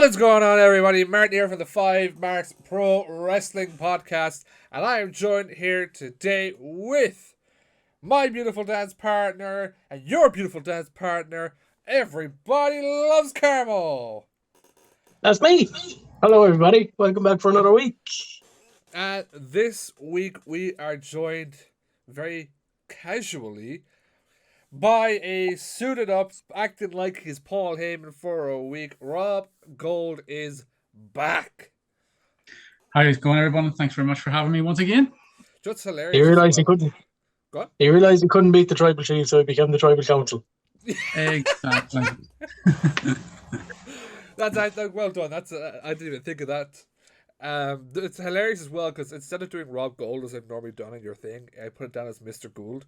What is going on, everybody? Martin here from the 5Marks Pro Wrestling Podcast, and I am joined here today with my beautiful dance partner and your beautiful dance partner. Everybody loves Carmo. That's me. Hello, everybody. Welcome back for another week. And this week we are joined very casually by a suited up, acting like he's Paul Heyman for a week. Rob Gold is back. How's it going, everyone? Thanks very much for having me once again. Just hilarious. He realised he couldn't. Go on. He realised he couldn't beat the Tribal Chief, so he became the Tribal Council. Exactly. That's well done. I didn't even think of that. It's hilarious as well because instead of doing Rob Gold as I've normally done in your thing, I put it down as Mr. Gould.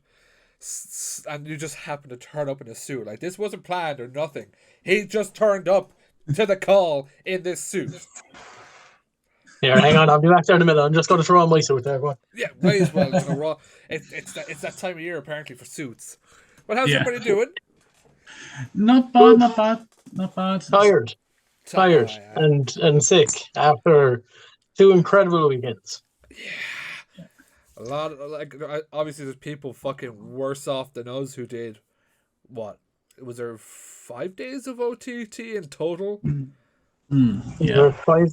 And you just happen to turn up in a suit. Like, this wasn't planned or nothing. He just turned up to the call in this suit. Here, hang on. I'll be back there in a minute. I'm just going to throw on my suit there. Go on. Yeah, might as well. It's that time of year apparently for suits. But how's everybody doing? Not bad. Tired. And sick after 2 incredible weekends. Yeah. A lot of, obviously there's people fucking worse off than us who did, what? Was there 5 days of OTT in total? Yeah. 4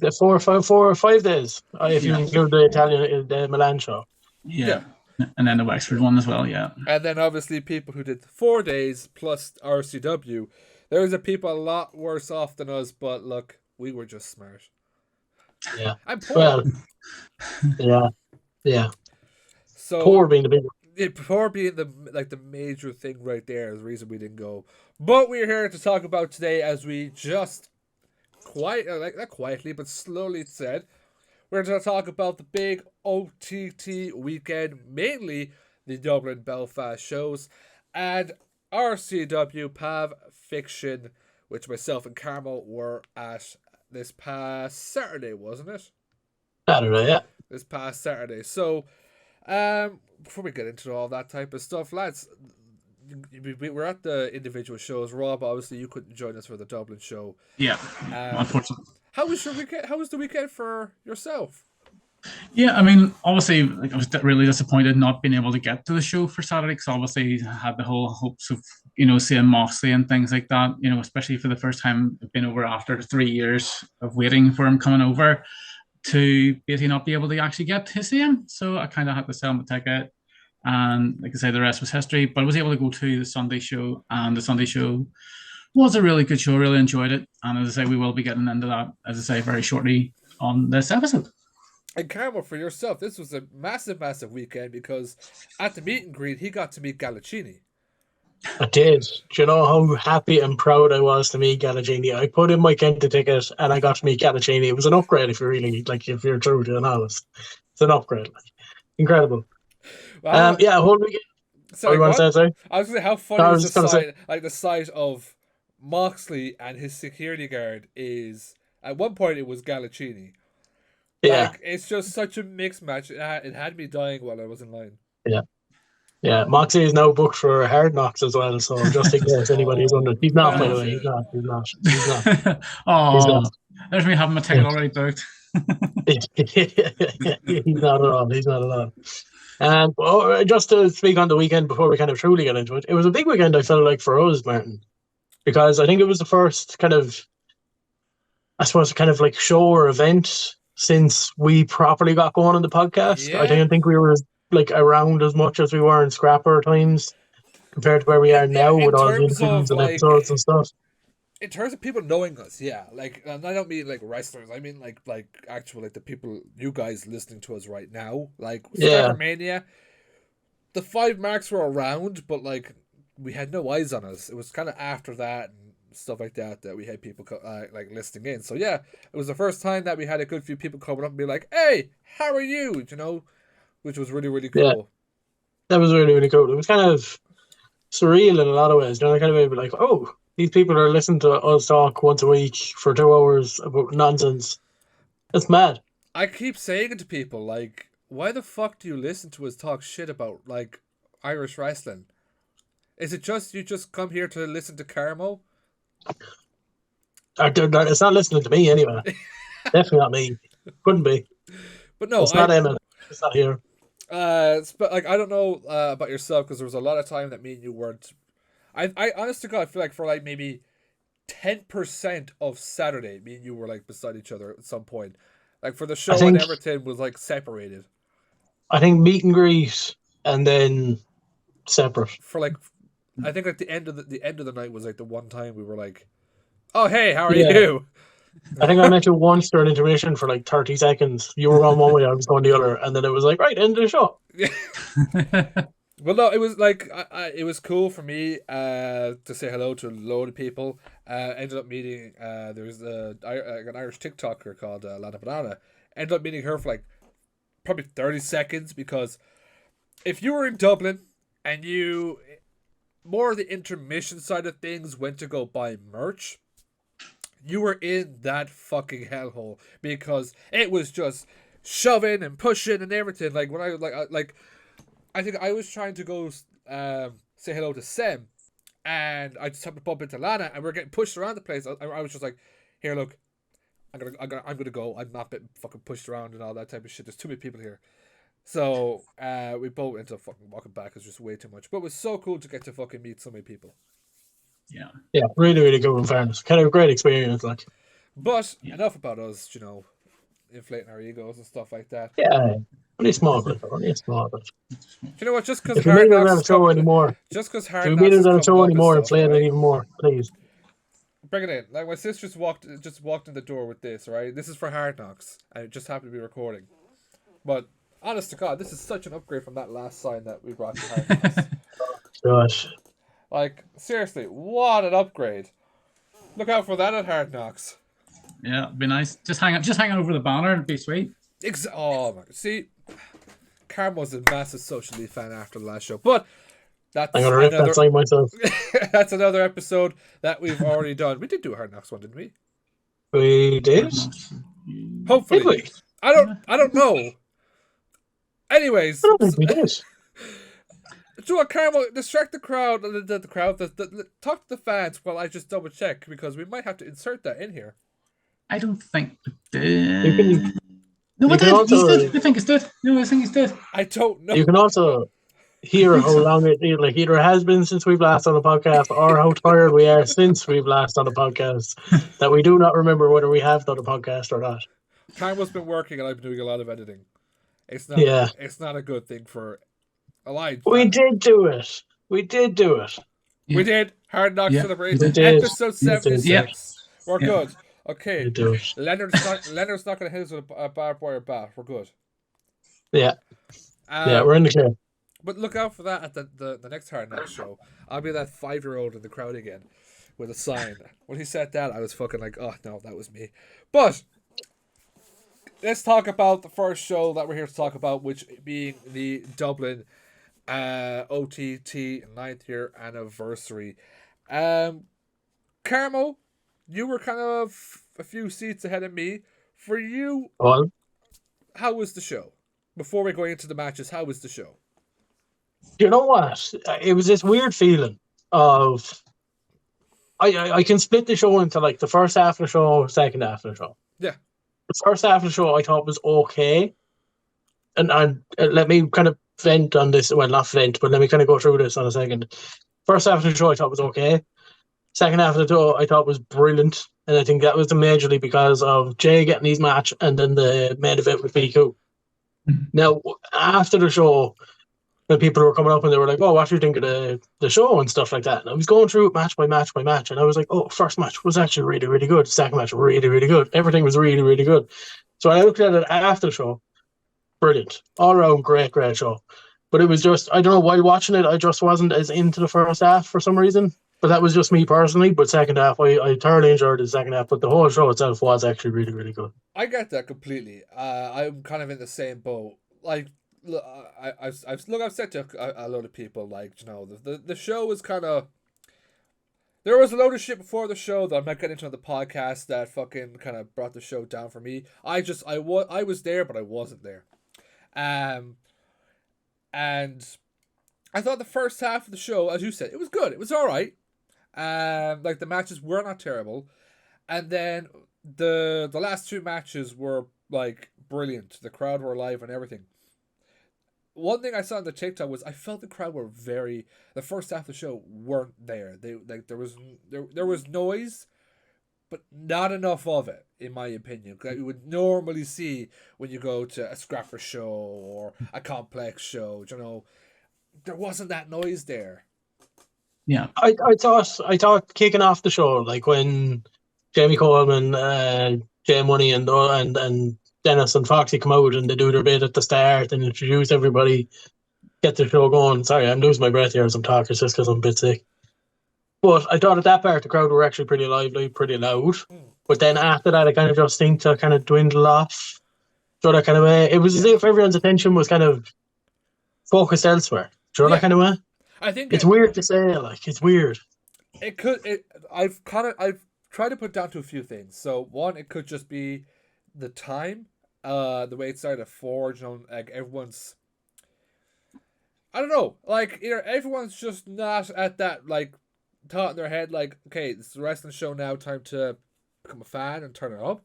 or 5 days, if you include the Italian, the Milan show. Yeah. And then the Wexford one as well, yeah. And then obviously people who did 4 days plus RCW. There's people a lot worse off than us, but look, we were just smart. Yeah. I'm poor. Well, yeah. So poor being the big one. Poor being the major thing right there is the reason we didn't go. But we're here to talk about today, as we just not quietly, but slowly said, we're going to talk about the big OTT weekend, mainly the Dublin Belfast shows, and RCW Pav Fiction, which myself and Carmo were at this past Saturday, wasn't it? Saturday, yeah. This past Saturday. So, before we get into all that type of stuff, lads, we're at the individual shows. Rob, obviously, you couldn't join us for the Dublin show. Yeah, unfortunately. How was your weekend? How was the weekend for yourself? Yeah, I mean, obviously, I was really disappointed not being able to get to the show for Saturday, because obviously I had the whole hopes of, seeing Moxley and things like that, especially for the first time I've been over after 3 years of waiting for him coming over, to basically not be able to actually get to see him. So I kind of had to sell my ticket, and like I say, the rest was history. But I was able to go to the Sunday show, and the Sunday show was a really good show. Really enjoyed it, and as I say, we will be getting into that, as I say, very shortly on this episode. And Carmo, for yourself, this was a massive weekend, because at the meet and greet, he got to meet Galacini. I did. Do you know how happy and proud I was to meet Galacini? I put in my Kenta ticket and I got to meet Galacini. It was an upgrade, if you're true to and honest. It's an upgrade. Incredible. Well, whole weekend. Sorry, what? Sorry? I was going to say, how funny is the sight of Moxley and his security guard is, at one point it was Galacini. Yeah. It's just such a mixed match. It had me dying while I was in line. Yeah. Yeah, Moxley is now booked for Hard Knocks as well, so just in case anybody's wondering. He's not, by the way. He's not. Oh, there's me having my ticket already booked. He's not at all. Just to speak on the weekend before we kind of truly get into it, it was a big weekend, I felt like, for us, Martin, because I think it was the first kind of like show or event since we properly got going on the podcast. Yeah. I didn't think we were around as much as we were in Scrapper times compared to where we are now with all the interviews and episodes and stuff. In terms of people knowing us, yeah, and I don't mean wrestlers. I mean actual the people, you guys listening to us right now, Mania. The 5Marks were around, but we had no eyes on us. It was kind of after that and stuff like that we had people listening in. So yeah, it was the first time that we had a good few people coming up and be like, "Hey, how are you?" Which was really, really cool. Yeah, that was really, really cool. It was kind of surreal in a lot of ways. Kind of maybe like, oh, these people are listening to us talk once a week for 2 hours about nonsense. That's mad. I keep saying it to people, why the fuck do you listen to us talk shit about, Irish wrestling? Is it just you just come here to listen to Carmo? It's not listening to me anyway. Definitely not me. Couldn't be. But no, It's not Emma. It's not here. But like I don't know about yourself, because there was a lot of time that me and you weren't. I honest to God, I feel like for like maybe 10% of Saturday, me and you were like beside each other at some point. Like for the show and everything was like separated. I think meet and greet and then separate. For like, I think like the end of the night was like the one time we were like, "Oh hey, how are you?" I think I met you once during intermission for like 30 seconds. You were going one way, I was going the other, and then it was like, right, end of the show. Well, no, it was like it was cool for me to say hello to a load of people. Ended up meeting there's an Irish TikToker called Lana Banana. Ended up meeting her for like probably 30 seconds, because if you were in Dublin and you more of the intermission side of things went to go buy merch, you were in that fucking hellhole, because it was just shoving and pushing and everything. Like when I think I was trying to go say hello to Sem, and I just happened to bump into Lana, and we're getting pushed around the place. I was just like, "Here, look, I'm gonna go. I'm not getting fucking pushed around and all that type of shit. There's too many people here." So we both ended up fucking walking back. It's just way too much. But it was so cool to get to fucking meet so many people. Yeah, really, really good. In fairness, kind of a great experience, like. But enough about us, inflating our egos and stuff like that. Yeah, only a small bit. Only a small bit. You know what? Just because if you meet us on a show anymore, just because if you meet us on a show anymore, inflate it even more, please. Bring it in. Like my sister just walked in the door with this. Right, this is for Hard Knocks, and it just happened to be recording. But honest to God, this is such an upgrade from that last sign that we brought to Hard Knocks. Gosh. Like seriously, what an upgrade! Look out for that at Hard Knocks. Yeah, it'd be nice. Just hang over the banner. It'd be sweet. Oh my! See, Carmo's a massive Social League fan after the last show, but that's I'm gonna rip that sign myself. That's another episode that we've already done. We did do a Hard Knocks one, didn't we? We did. Hopefully, did we? I don't know. Anyways, I don't think we did. Do a Carmo, distract the crowd, talk to the fans while I just double check, because we might have to insert that in here. I don't think we did. No, we did. I think it's dead. No, I think it's dead. I don't know. You can also hear how long it either has been since we've last on the podcast, or how tired we are since we've last on the podcast, that we do not remember whether we have done a podcast or not. Carmo's been working, and I've been doing a lot of editing. It's not a good thing for Elijah. We did do it. We did. We did. Hard Knock Celebration. Episode 76. Yeah. We're good. Okay. Leonard's not going to hit us with a barbed wire bat. We're good. Yeah. We're in the clear. But look out for that at the next Hard Knock show. I'll be that 5-year-old in the crowd again with a sign. When he said that, I was fucking like, oh, no, that was me. But let's talk about the first show that we're here to talk about, which being the Dublin OTT 9th year anniversary. Carmo, you were kind of a few seats ahead of me. For you, how was the show? Before we go into the matches, how was the show? You know what? It was this weird feeling of I can split the show into like the first half of the show, second half of the show. Yeah. The first half of the show I thought was okay. And let me kind of vent on this. Well, not vent, but let me kind of go through this on a second. First half of the show I thought was okay. Second half of the show I thought was brilliant. And I think that was majorly because of Jay getting his match and then the main event with BQ. Now, after the show, when people were coming up and they were like, oh, what do you think of the show and stuff like that? And I was going through it match by match by match. And I was like, oh, first match was actually really, really good. Second match, really, really good. Everything was really, really good. So I looked at it after the show. Brilliant. All around great show. But it was just, I don't know, while watching it, I just wasn't as into the first half for some reason. But that was just me personally. But second half, I thoroughly enjoyed the second half. But the whole show itself was actually really, really good. I get that completely. I'm kind of in the same boat. Like, look, I've said to a lot of people, like, the show was kind of. There was a load of shit before the show that I'm not getting into on the podcast that fucking kind of brought the show down for me. I was there, but I wasn't there. And I thought the first half of the show, as you said, it was good. It was all right. Like the matches were not terrible. And then the last two matches were like brilliant. The crowd were alive and everything. One thing I saw on the TikTok was I felt the crowd were very. The first half of the show weren't there. They like there was noise, but not enough of it, in my opinion. Like you would normally see when you go to a Scrapper show or a Complex show. You know, there wasn't that noise there. Yeah. I thought kicking off the show, like when Jamie Coleman, Jay Money, and Dennis and Foxy come out and they do their bit at the start and introduce everybody, get the show going. Sorry, I'm losing my breath here as I'm talking, just because I'm a bit sick. But I thought at that part the crowd were actually pretty lively, pretty loud. But then after that, it kind of just seemed to kind of dwindle off. So that kind of way, it was as if everyone's attention was kind of focused elsewhere. Do you know that kind of way? I think it's weird to say, like it's weird. I've tried to put down to a few things. So one, it could just be the time, the way it started at 4. You know, like everyone's, I don't know, like either everyone's just not at that like thought in their head, like okay, it's the wrestling show now, time to become a fan and turn it up,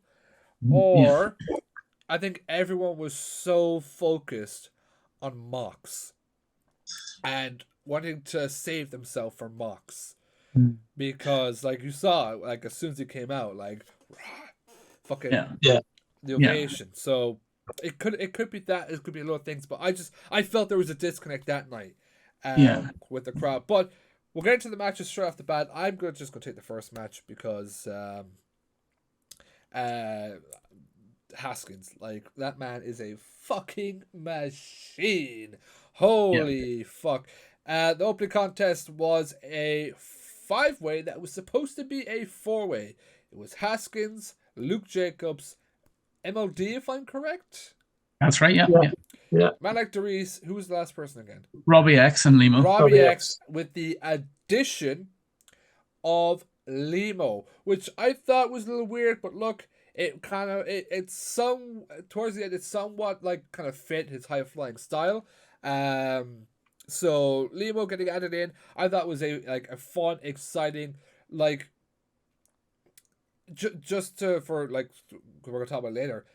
or I think everyone was so focused on Mox and wanting to save themselves from Mox. Because like you saw, like as soon as he came out, like fucking the ovation. So it could be that, it could be a lot of things, but I felt there was a disconnect that night with the crowd. But we'll get into the matches straight off the bat. I'm just gonna take the first match because Haskins, like that man is a fucking machine. Holy fuck. The opening contest was a 5-way that was supposed to be a 4-way. It was Haskins, Luke Jacobs, MLD, if I'm correct. That's right. Yeah. Malak Darius. Who was the last person again? Robbie X and Limo. Robbie X with the addition of Limo, which I thought was a little weird, but look, it kind of it's some towards the end it somewhat like kind of fit his high flying style. So Limo getting added in, I thought was a fun, exciting, like for like we're gonna talk about later.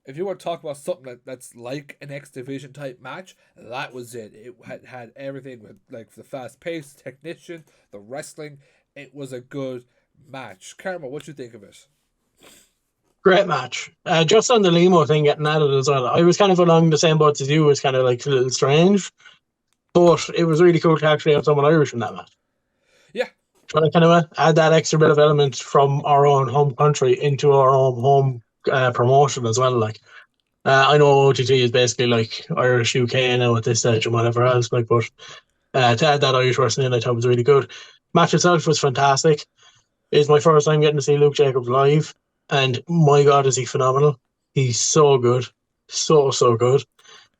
If you want to talk about something that's like an X Division type match, that was it. It had everything with like the fast pace, technician, the wrestling. It was a good match. Carmo, what you think of it? Great match. Just on the Limo thing getting added as well, I was kind of along the same boat as you. It was kind of like a little strange, but it was really cool to actually have someone Irish in that match. Yeah. Trying to kind of add that extra bit of element from our own home country into our own home promotion as well. Like, I know OTT is basically like Irish UK now at this stage and whatever else, like, but to add that Irish wrestling in, I thought was really good. Match itself was fantastic. It's my first time getting to see Luke Jacobs live. And my God, is he phenomenal. He's so good. So good.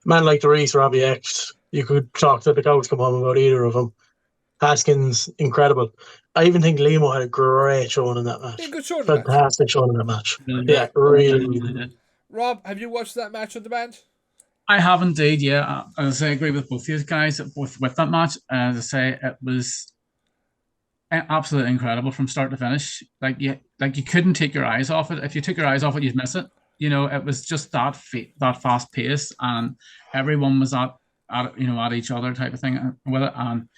Man like Darius, Robbie X, you could talk to the cows come home about either of them. Haskins, incredible. I even think Limo had a great showing in that match. Yeah, good showing. Fantastic showing in that match. Really good. Rob, have you watched that match on demand? I have indeed, yeah. As I agree with both of you guys with that match. As I say, it was absolutely incredible from start to finish. Like you couldn't take your eyes off it. If you took your eyes off it, you'd miss it. You know, it was just that fast pace, and everyone was at each other type of thing with it, and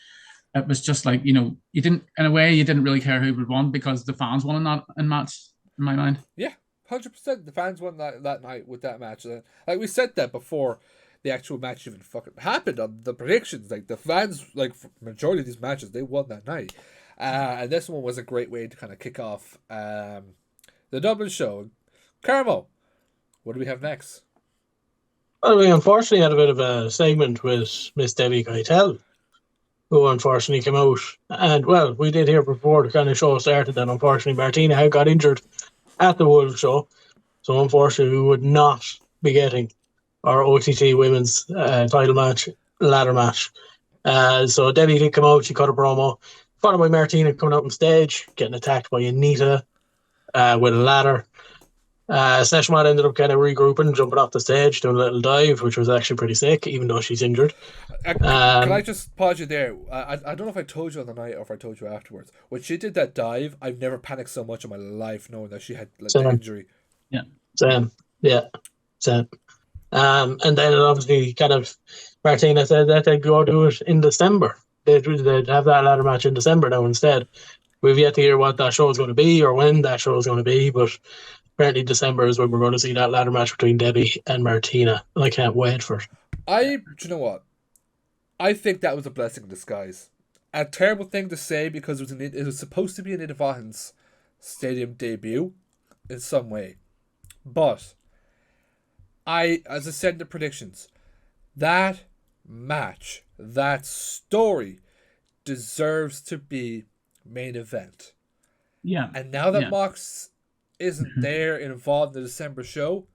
it was just like, you know, you didn't really care who would win because the fans won in that match, in my mind. Yeah, 100%. The fans won that night with that match. Like we said that before the actual match even fucking happened on the predictions. Like the fans, like for majority of these matches, they won that night. And this one was a great way to kind of kick off the Dublin show. Carmo, what do we have next? Well, we unfortunately had a bit of a segment with Miss Debbie Keitel, who unfortunately came out. And, well, we did hear before the kind of show started that unfortunately Martina had got injured at the Wolves show. So, unfortunately, we would not be getting our OTT women's title match, ladder match. So, Debbie did come out. She cut a promo, followed by Martina coming out on stage, getting attacked by Anita with a ladder. Seshmat ended up kind of regrouping, jumping off the stage, doing a little dive, which was actually pretty sick, even though she's injured. Can I just pause you there? I don't know if I told you on the night or if I told you afterwards. When she did that dive, I've never panicked so much in my life knowing that she had the injury. Yeah. Same. And then obviously kind of Martina said that they'd go do it in December. They'd have that ladder match in December now instead. We've yet to hear what that show is going to be or when that show is going to be, but apparently December is when we're going to see that ladder match between Debbie and Martina. And I can't wait for it. Do you know what? I think that was a blessing in disguise. A terrible thing to say because it was supposed to be an Idvahans stadium debut in some way. But as I said in the predictions, that match, that story deserves to be main event. Yeah. And now that Mox isn't there involved in the December show,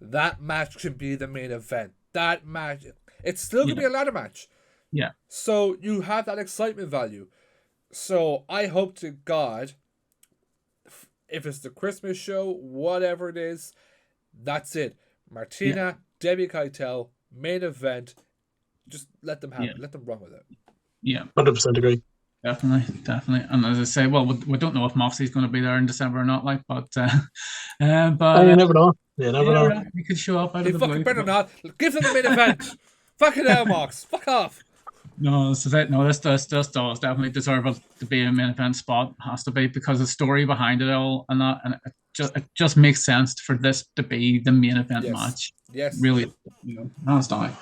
that match can be the main event. That match, it's still going to be a ladder match. Yeah. So you have that excitement value. So I hope to God, if it's the Christmas show, whatever it is, that's it. Martina, Debbie Keitel, main event. Just let them have it. Let them run with it. Yeah. 100% agree. Definitely. And as I say, well, we don't know if Moxie's going to be there in December or not, but you never know. You never know. He could show up out They of the fucking blue. better not. Give them the main event. Fucking hell, Mox. Fuck off. No, this does definitely deserve it to be a main event spot. Has to be because the story behind it all and it just makes sense for this to be the main event match. Yes. Really, hands down.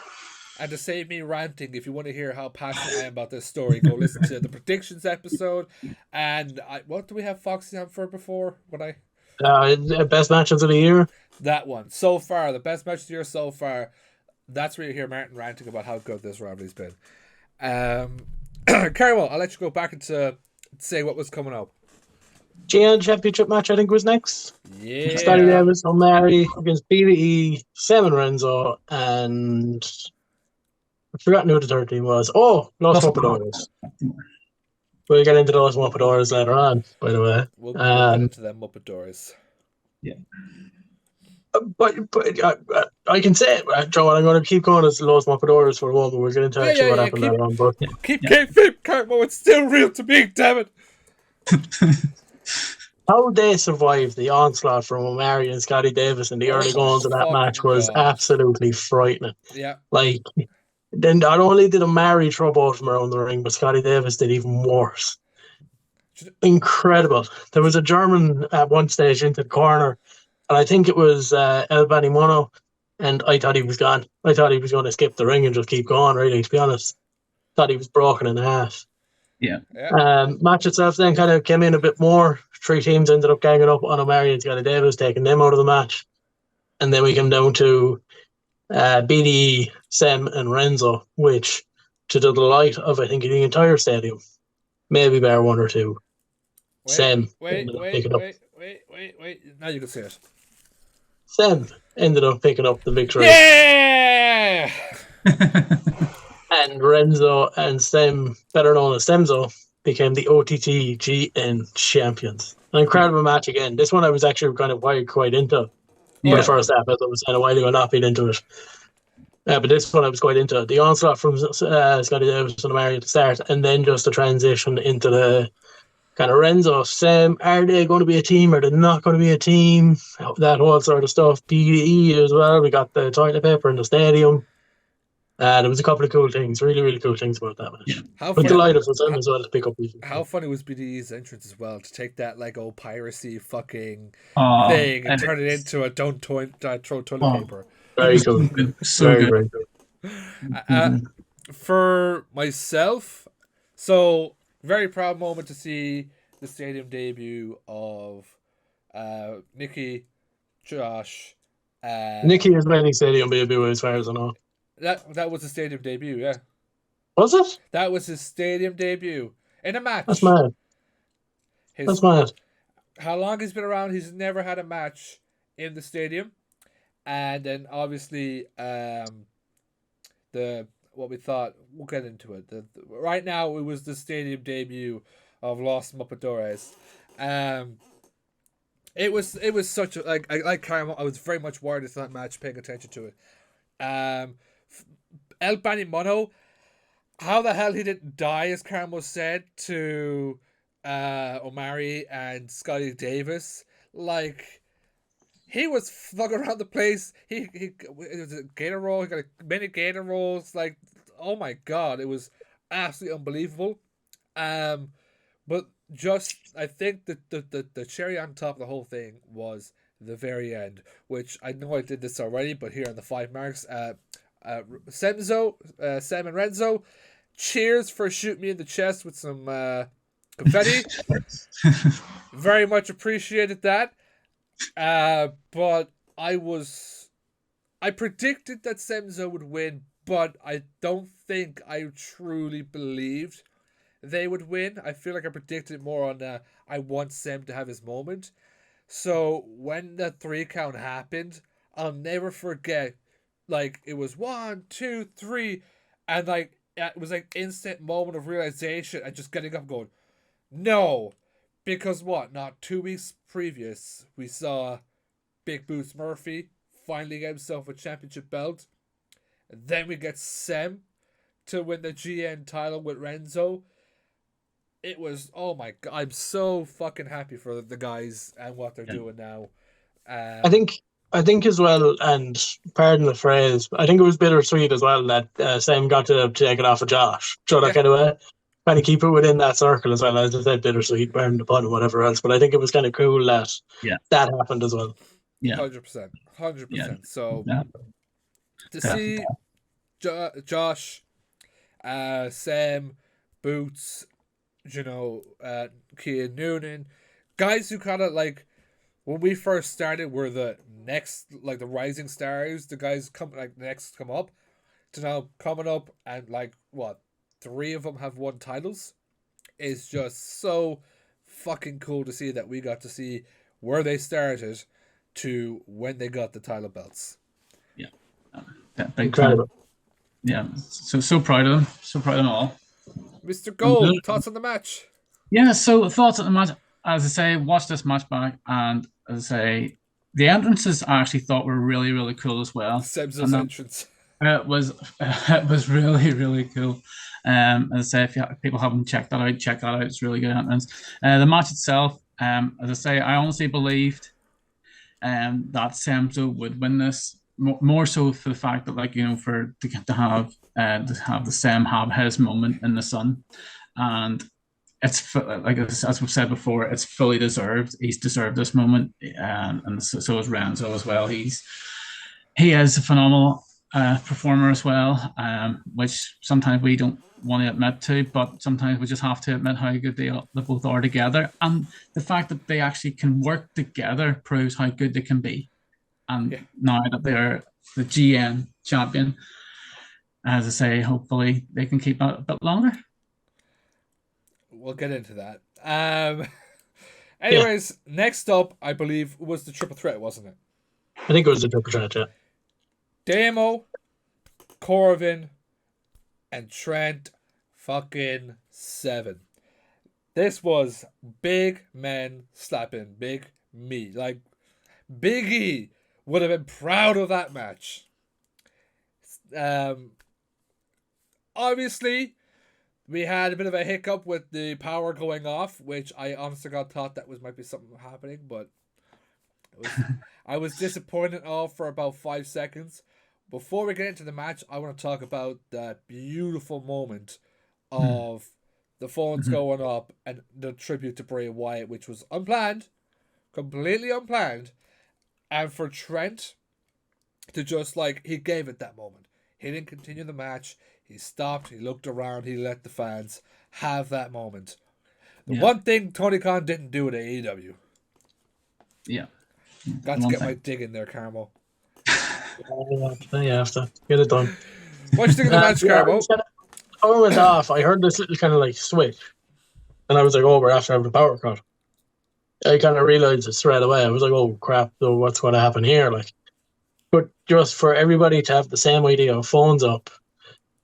And to save me ranting, if you want to hear how passionate I am about this story, go listen to the predictions episode. And what do we have Foxy on for before? Best matches of the year? That one. So far, the best match of the year so far. That's where you hear Martin ranting about how good this rivalry's been. Carmo, I'll let you go back into say what was coming up. GN Championship match, I think, was next. Yeah. Scotty Davis, O'Malley against BDE, Sam and Renzo, and I've forgotten who the third team was. Oh, Los Mopadores. We'll get into those Mopadores later on, by the way. We'll get into them Mopadores. Yeah. But I can say it, Joe, I'm going to keep going as Los Mopadores for a moment. We'll get into what happened later on. But keep Carmo, it's still real to me, damn it. How they survived the onslaught from O'Malley and Scotty Davis in the early goings of that match was absolutely frightening. Yeah. Like, then not only did O'Malley throw both of them around the ring, but Scotty Davis did even worse. Incredible. There was a German at one stage into the corner, and I think it was El Banimono, and I thought he was gone. I thought he was going to skip the ring and just keep going, really, to be honest. Thought he was broken in half. Yeah. Match itself then kind of came in a bit more. Three teams ended up ganging up on O'Malley and Scotty Davis, taking them out of the match. And then we come down to BDE, Sem, and Renzo, which, to the delight of, I think, the entire stadium, maybe bar one or two, Sem. Wait. Now you can say it. Sem ended up picking up the victory. Yeah! And Renzo and Sem, better known as Semzo, became the OTT GN champions. An incredible match again. This one I was actually kind of quite into for the first half. I was kind of wildly not being into it. But this one I was quite into. The onslaught from Scotty Davis and O'Malley at the start, and then just the transition into the kind of Renzo, Sem. Are they going to be a team? Are they not going to be a team? That whole sort of stuff. BDE as well. We got the toilet paper in the stadium. There was a couple of cool things, really, really cool things about that match. But delighted for them as well to pick up. How funny was BDE's entrance as well, to take that like old piracy fucking thing and turn it into a throw toilet paper. Very cool. Very cool. For myself, so very proud moment to see the stadium debut of Nikki, Josh. Nikki is making stadium debut as far as I know. That was his stadium debut, yeah. Was it? That was his stadium debut in a match. That's mad. That's mad. How long he's been around, he's never had a match in the stadium. And then obviously what we thought, we'll get into it. Right now it was the stadium debut of Los Mopadores. It was such a like Carmo. I was very much worried into that match, paying attention to it. Um, El Bani Mono, how the hell he didn't die, as Carmo said to Omari and Scotty Davis. Like, he was flung around the place. It was a gator roll. He got many gator rolls. Like, oh my god, it was absolutely unbelievable. But just, I think that the cherry on top of the whole thing was the very end, which I know I did this already, but here on the 5Marks, Sam and Renzo, cheers for shooting me in the chest with some confetti. Very much appreciated that. But I predicted that Semzo would win, but I don't think I truly believed they would win. I feel like I predicted it more on I want Sem to have his moment. So when the 3 count happened, I'll never forget. Like, it was 1, 2, 3, and like it was like instant moment of realization and just getting up and going, no, because what? Not 2 weeks previous, we saw Big Boots Murphy finally get himself a championship belt. And then we get Sem to win the GN title with Renzo. It was, oh my god, I'm so fucking happy for the guys and what they're doing now. I think as well, and pardon the phrase, I think it was bittersweet as well that Sam got to take it off of Josh. So that kind of way, kind of keep it within that circle as well. As I said, bittersweet, burn the bun, and whatever else. But I think it was kind of cool that that happened as well. Yeah, 100%. So to definitely see Josh, Sam, Boots, Kian Noonan, guys who kind of like, when we first started, were the next, like the rising stars, the guys come up to now coming up, and like what, 3 of them have won titles, is just so fucking cool to see that we got to see where they started to when they got the title belts. Yeah, incredible. Yeah, so proud of them, so proud of them all. Mr. Gold, thoughts on the match? Yeah, so thoughts on the match. As I say, watch this match back, and as I say, the entrances I actually thought were really, really cool as well. Seb's entrance. It was really, really cool. As I say, if people haven't checked that out, check that out. It's really good entrance. The match itself, as I say, I honestly believed that Semzo would win this. More so for the fact that, like, to have the Sem have his moment in the sun, and it's like, as we've said before, it's fully deserved. He's deserved this moment, and so is Renzo as well. He is a phenomenal performer as well, which sometimes we don't want to admit to, but sometimes we just have to admit how good they both are together, and the fact that they actually can work together proves how good they can be. And now that they're the GN champion, as I say, hopefully they can keep it a bit longer. We'll get into that. Anyways, next up, I believe, was the triple threat, wasn't it? I think it was the triple threat, yeah. Damo, Corvin, and Trent fucking 7. This was big men slapping big me. Like, Big E would have been proud of that match. Obviously, we had a bit of a hiccup with the power going off, which I honestly thought that might be something happening, but I was disappointed for about 5 seconds. Before we get into the match, I want to talk about that beautiful moment of the phones going up and the tribute to Bray Wyatt, which was unplanned, completely unplanned, and for Trent to just, like, he gave it that moment. He didn't continue the match. He stopped. He looked around. He let the fans have that moment. The one thing Tony Khan didn't do at AEW. Yeah. Got to get my dig in there, Carmo. You have to get it done. What do you think of the match, Carmo? I went off. I heard this little kind of like switch, and I was like, "Oh, we're after having a power cut." I kind of realized it straight away. I was like, "Oh crap! So what's going to happen here?" Like, but just for everybody to have the same idea of phones up,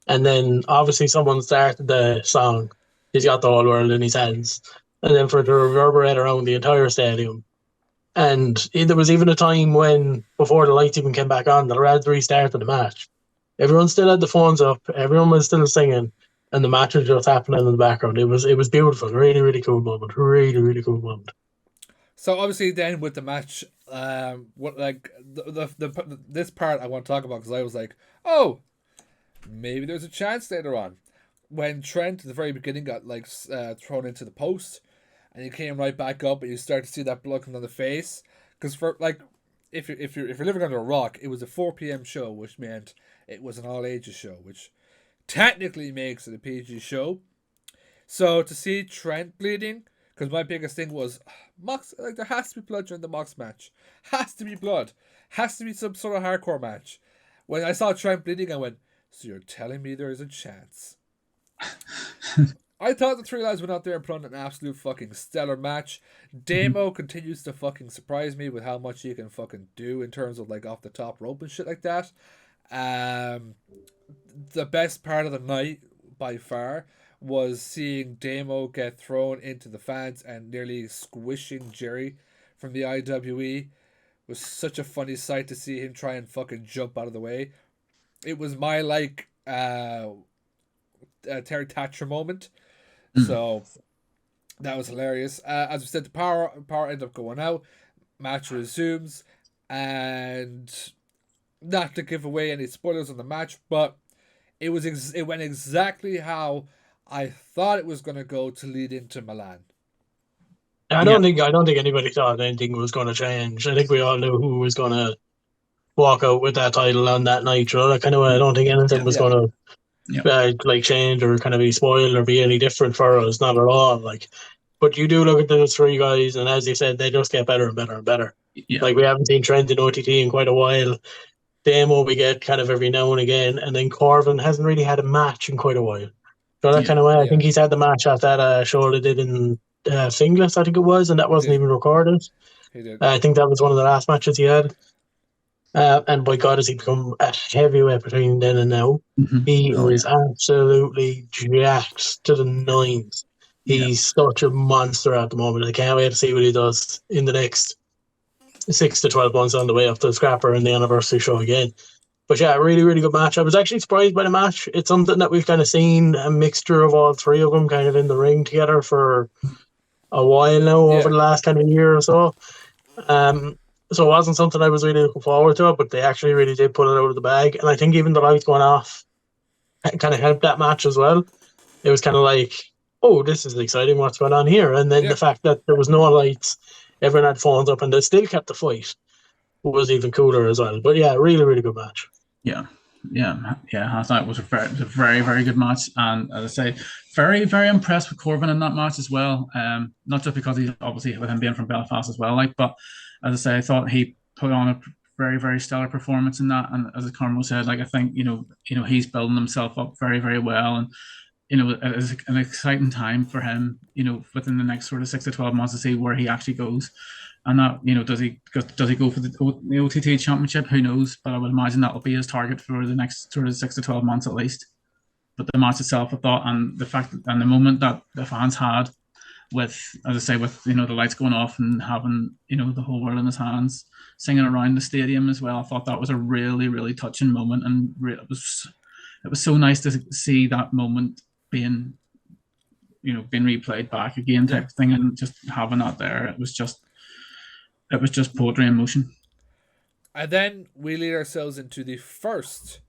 and then obviously someone started the song. He's got the whole world in his hands, and then for it to reverberate around the entire stadium, And there was even a time when, before the lights even came back on, the lads restarted the match. Everyone still had the phones up. Everyone was still singing, and the match was just happening in the background. It was beautiful. Really, really cool moment. Really, really cool moment. So obviously, then with the match, what like this part I want to talk about, because I was like, oh, maybe there's a chance later on, when Trent at the very beginning got like thrown into the post, and he came right back up, and you start to see that blood coming on the face. Because for like, if you're living under a rock, it was a 4 p.m. show, which meant it was an all ages show, which technically makes it a PG show. So to see Trent bleeding, because my biggest thing was Mox, like there has to be blood during the Mox match, has to be blood, has to be some sort of hardcore match. When I saw Trent bleeding, I went, so you're telling me there is a chance? I thought the three lads went out there and put on an absolute fucking stellar match. Damo continues to fucking surprise me with how much he can fucking do in terms of like off the top rope and shit like that. The best part of the night by far was seeing Damo get thrown into the fans and nearly squishing Jerry from the IWE. It was such a funny sight to see him try and fucking jump out of the way. It was my like Terry Thatcher moment. So that was hilarious. As we said, the power ended up going out. Match resumes, and not to give away any spoilers on the match, but it went exactly how I thought it was going to go to lead into Milan. I don't think anybody thought anything was going to change. I think we all knew who was going to walk out with that title on that night. You know, that kind of way. I don't think anything was going to like change or kind of be spoiled or be any different for us. Not at all. Like, but you do look at those three guys, and as you said, they just get better and better and better. Yeah. Like we haven't seen Trent in OTT in quite a while. Damo we get kind of every now and again, and then Corvin hasn't really had a match in quite a while. So that kind of way, I think he's had the match at that show they did in Finglas, I think it was, and that wasn't even recorded. He did. I think that was one of the last matches he had. And by God, has he become a heavyweight between then and now? He is absolutely jacked to the nines. He's such a monster at the moment. I can't wait to see what he does in the next 6 to 12 months on the way up to the Scrapper and the anniversary show again. But yeah, really, really good match. I was actually surprised by the match. It's something that we've kind of seen, a mixture of all three of them kind of in the ring together for a while now, over the last kind of year or so. So it wasn't something I was really looking forward to, but they actually really did put it out of the bag. And I think even the lights going off kind of helped that match as well. It was kind of like, oh, this is exciting, what's going on here? And then the fact that there was no lights, everyone had phones up, and they still kept the fight was even cooler as well. But yeah, really, really good match. Yeah. I thought it was a very, very good match, and as I say, very, very impressed with Corbin in that match as well. Not just because he's obviously with him being from Belfast as well, like, but as I say, I thought he put on a very, very stellar performance in that. And as Carmo said, like I think you know he's building himself up very, very well, and it's an exciting time for him. Within the next sort of 6 to 12 months to see where he actually goes. And that, does he go for the OTT championship? Who knows? But I would imagine that will be his target for the next sort of 6 to 12 months at least. But the match itself, I thought, and the fact and the moment that the fans had with, as I say, with the lights going off and having the whole world in his hands, singing around the stadium as well, I thought that was a really, really touching moment, and it was so nice to see that moment being replayed back again type thing, and just having that there. It was just poetry in motion. And then we lead ourselves into the first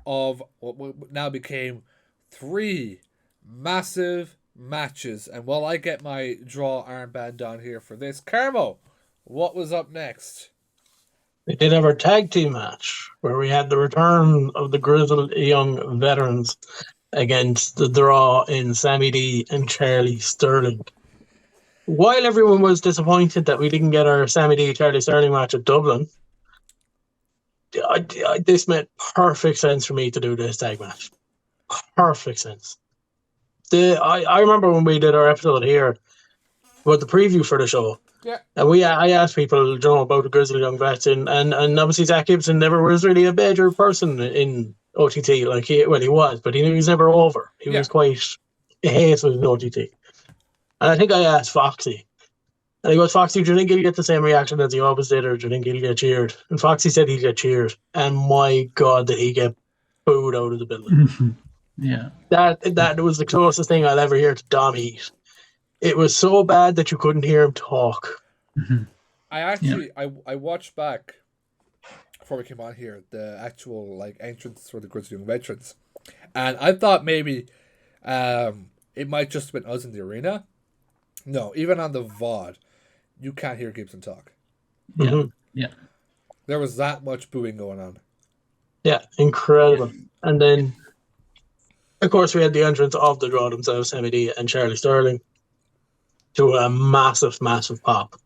of what now became 3 massive matches. And while I get my draw armband on here for this, Carmo, what was up next? We did have our tag team match where we had the return of the grizzled young veterans against the draw in Sammy D and Charlie Sterling. While everyone was disappointed that we didn't get our Sammy D Charlie Sterling match at Dublin, this made perfect sense for me to do this tag match. Perfect sense. I remember when we did our episode here about the preview for the show. Yeah. And I asked people, about the grizzled young vets, and obviously Zach Gibson never was really a major person in OTT. Like he was, but he was never over. He was quite hated in OTT. And I think I asked Foxy, And he goes, Foxy, do you think he'll get the same reaction as he always did, or do you think he'll get cheered? And Foxy said he'll get cheered. And my God, did he get booed out of the building. Yeah. That was the closest thing I'll ever hear to Dom Heat. It was so bad that you couldn't hear him talk. I watched back before we came on here the actual like entrance for the Grizzly Young Veterans, and I thought maybe it might just have been us in the arena. No, even on the VOD, you can't hear Gibson talk. Yeah. There was that much booing going on. Yeah, incredible. And then, of course, we had the entrance of the draw themselves, Sammy D and Charlie Sterling, to a massive, massive pop.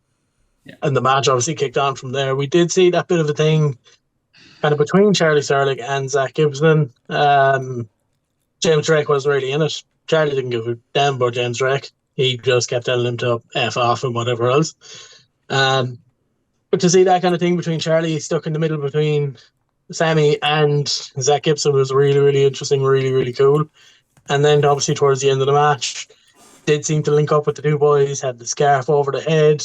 Yeah. And the match obviously kicked on from there. We did see that bit of a thing kind of between Charlie Sterling and Zach Gibson. James Drake wasn't really in it. Charlie didn't give a damn about James Drake. He just kept telling him to F off and whatever else. But to see that kind of thing between Charlie stuck in the middle between Sammy and Zach Gibson was really, really interesting, really, really cool. And then obviously towards the end of the match, did seem to link up with the two boys, had the scarf over the head,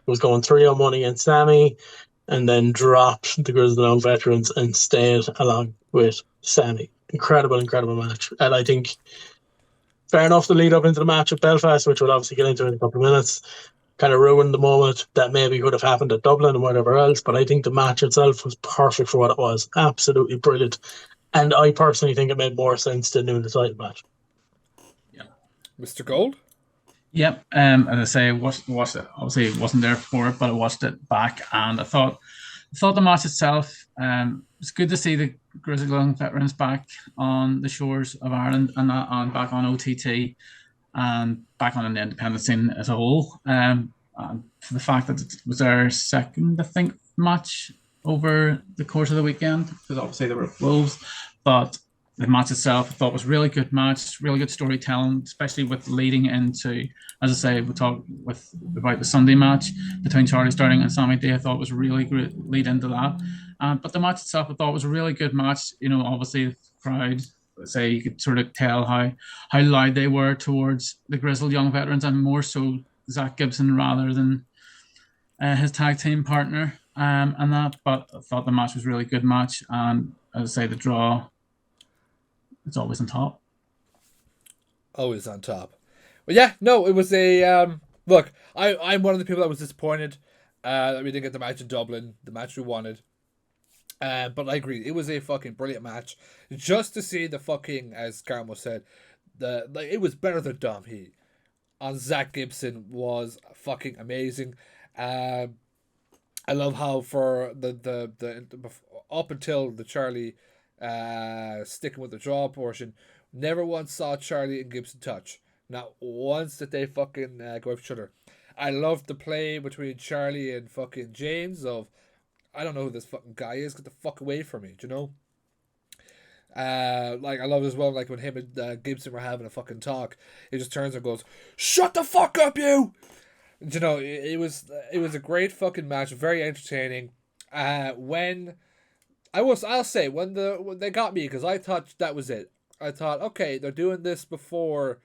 was going 3-on-1 against Sammy, and then dropped the Grizzly Young Veterans and stayed along with Sammy. Incredible, incredible match. And I think fair enough, the lead up into the match at Belfast, which we'll obviously get into in a couple of minutes, kind of ruined the moment that maybe would have happened at Dublin and whatever else. But I think the match itself was perfect for what it was. Absolutely brilliant. And I personally think it made more sense than doing the title match. Yeah. Mr. Gold? Yep. As I say, watched it. Obviously, it wasn't there for it, but I watched it back, and I thought the match itself. It's good to see the Grizzly Young Veterans back on the shores of Ireland and back on OTT and back on the independent scene as a whole. And for the fact that it was their second, I think, match over the course of the weekend, because obviously they were Wolves, but the match itself I thought was really good match, really good storytelling, especially with leading into, as I say, we talked about the Sunday match between Charlie Sterling and Sammy D. I thought was really great lead into that. But the match itself I thought was a really good match. You know, obviously the crowd, say, you could sort of tell how loud they were towards the Grizzled Young Veterans, and more so Zach Gibson rather than his tag team partner and that. But I thought the match was a really good match, and as I say, the draw, it's always on top. Always on top. But yeah, no, it was a look. I'm one of the people that was disappointed that we didn't get the match in Dublin, the match we wanted. But I agree, it was a fucking brilliant match. Just to see the fucking, as Carmo said, it was better than Dom Heat on Zach Gibson was fucking amazing. I love how for the up until the Charlie sticking with the draw portion, never once saw Charlie and Gibson touch. Not once did they fucking go after each other. I loved the play between Charlie and fucking James of, I don't know who this fucking guy is, get the fuck away from me, do you know? Like I love as well, like when him and Gibson were having a fucking talk, he just turns and goes, "Shut the fuck up, you!" Do you know, it was a great fucking match, very entertaining. When they got me, because I thought that was it. I thought, okay, they're doing this before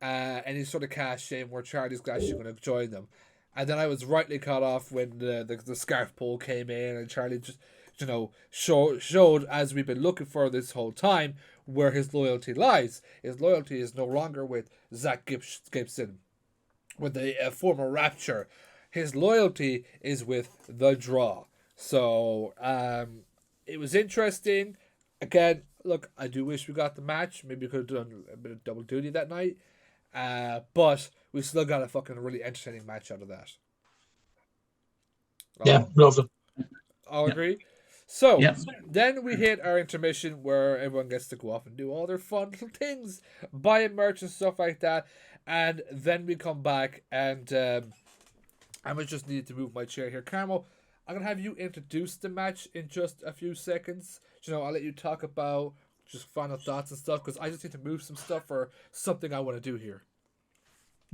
any sort of cash in where Charlie's actually going to join them. And then I was rightly caught off when the scarf pull came in and Charlie just, you know, showed, as we've been looking for this whole time, where his loyalty lies. His loyalty is no longer with Zach Gibson, with the former Rapture. His loyalty is with the draw. So it was interesting. Again, look, I do wish we got the match. Maybe we could have done a bit of double duty that night. But we still got a fucking really entertaining match out of that. Yeah, loved it. I'll agree. So, then we hit our intermission where everyone gets to go off and do all their fun little things, buying merch and stuff like that. And then we come back and I might just need to move my chair here. Carmo, I'm going to have you introduce the match in just a few seconds. You know, I'll let you talk about just final thoughts and stuff, because I just need to move some stuff for something I want to do here.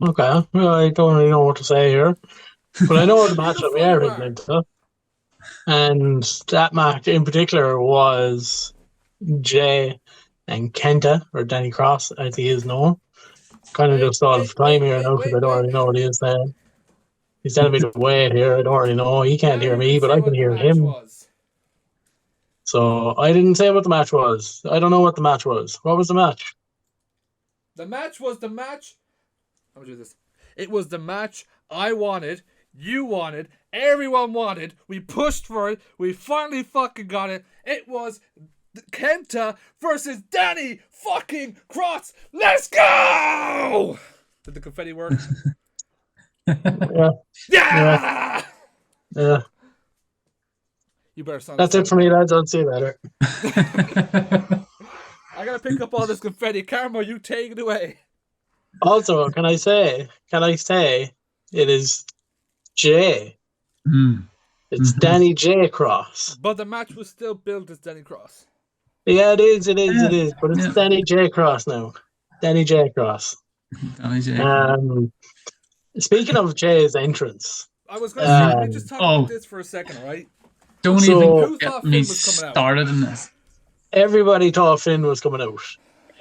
Okay, well, I don't really know what to say here, but I know the match that we are getting into. And that match in particular was Jay and Kenta, or Danny Cross, as he is known. Kind of just all of time here now, because I don't really know what he is saying. He's telling me to wait here. I don't really know. He can't hear me, but I can hear him. So I didn't say what the match was. I don't know what the match was. What was the match? The match was the match. I'm gonna do this. It was the match I wanted, you wanted, everyone wanted. We pushed for it. We finally fucking got it. It was Kenta versus Danny fucking Cross. Let's go! Did the confetti work? Yeah. Yeah! Yeah. You better sound. That's it for me, lads. I'll see you later. I gotta pick up all this confetti. Carmo, you take it away. Also, can I say it is J. It's Danny J. Cross. But the match was still billed as Danny Cross. Yeah, it is. But it's Danny J. Cross now. Danny J. Cross. Danny J. Speaking of Jay's entrance, I was gonna say, let me just talk about this for a second, alright? Don't even get me started in this. Everybody thought Finn was coming out.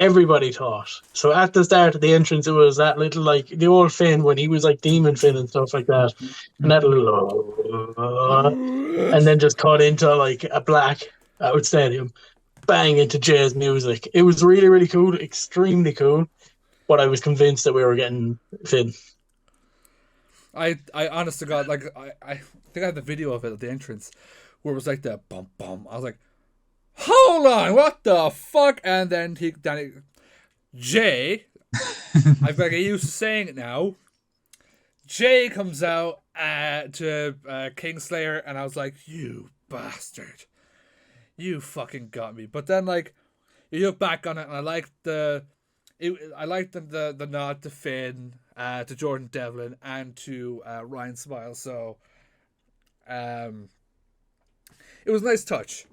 Everybody thought. So at the start of the entrance, it was that little, like, the old Finn when he was like Demon Finn and stuff like that. And that little, and then just cut into like a black out stadium, bang into Jay's music. It was really, really cool, extremely cool. But I was convinced that we were getting Finn. I honest to God, like, I think I had the video of it at the entrance where it was like the bum bum. I was like, hold on, what the fuck? And then Jay, I've got to get used to saying it now. Jay comes out to Kingslayer, and I was like, you bastard. You fucking got me. But then, like, you look back on it, and I liked the nod to Finn, to Jordan Devlin, and to Ryan Smile. So, it was a nice touch.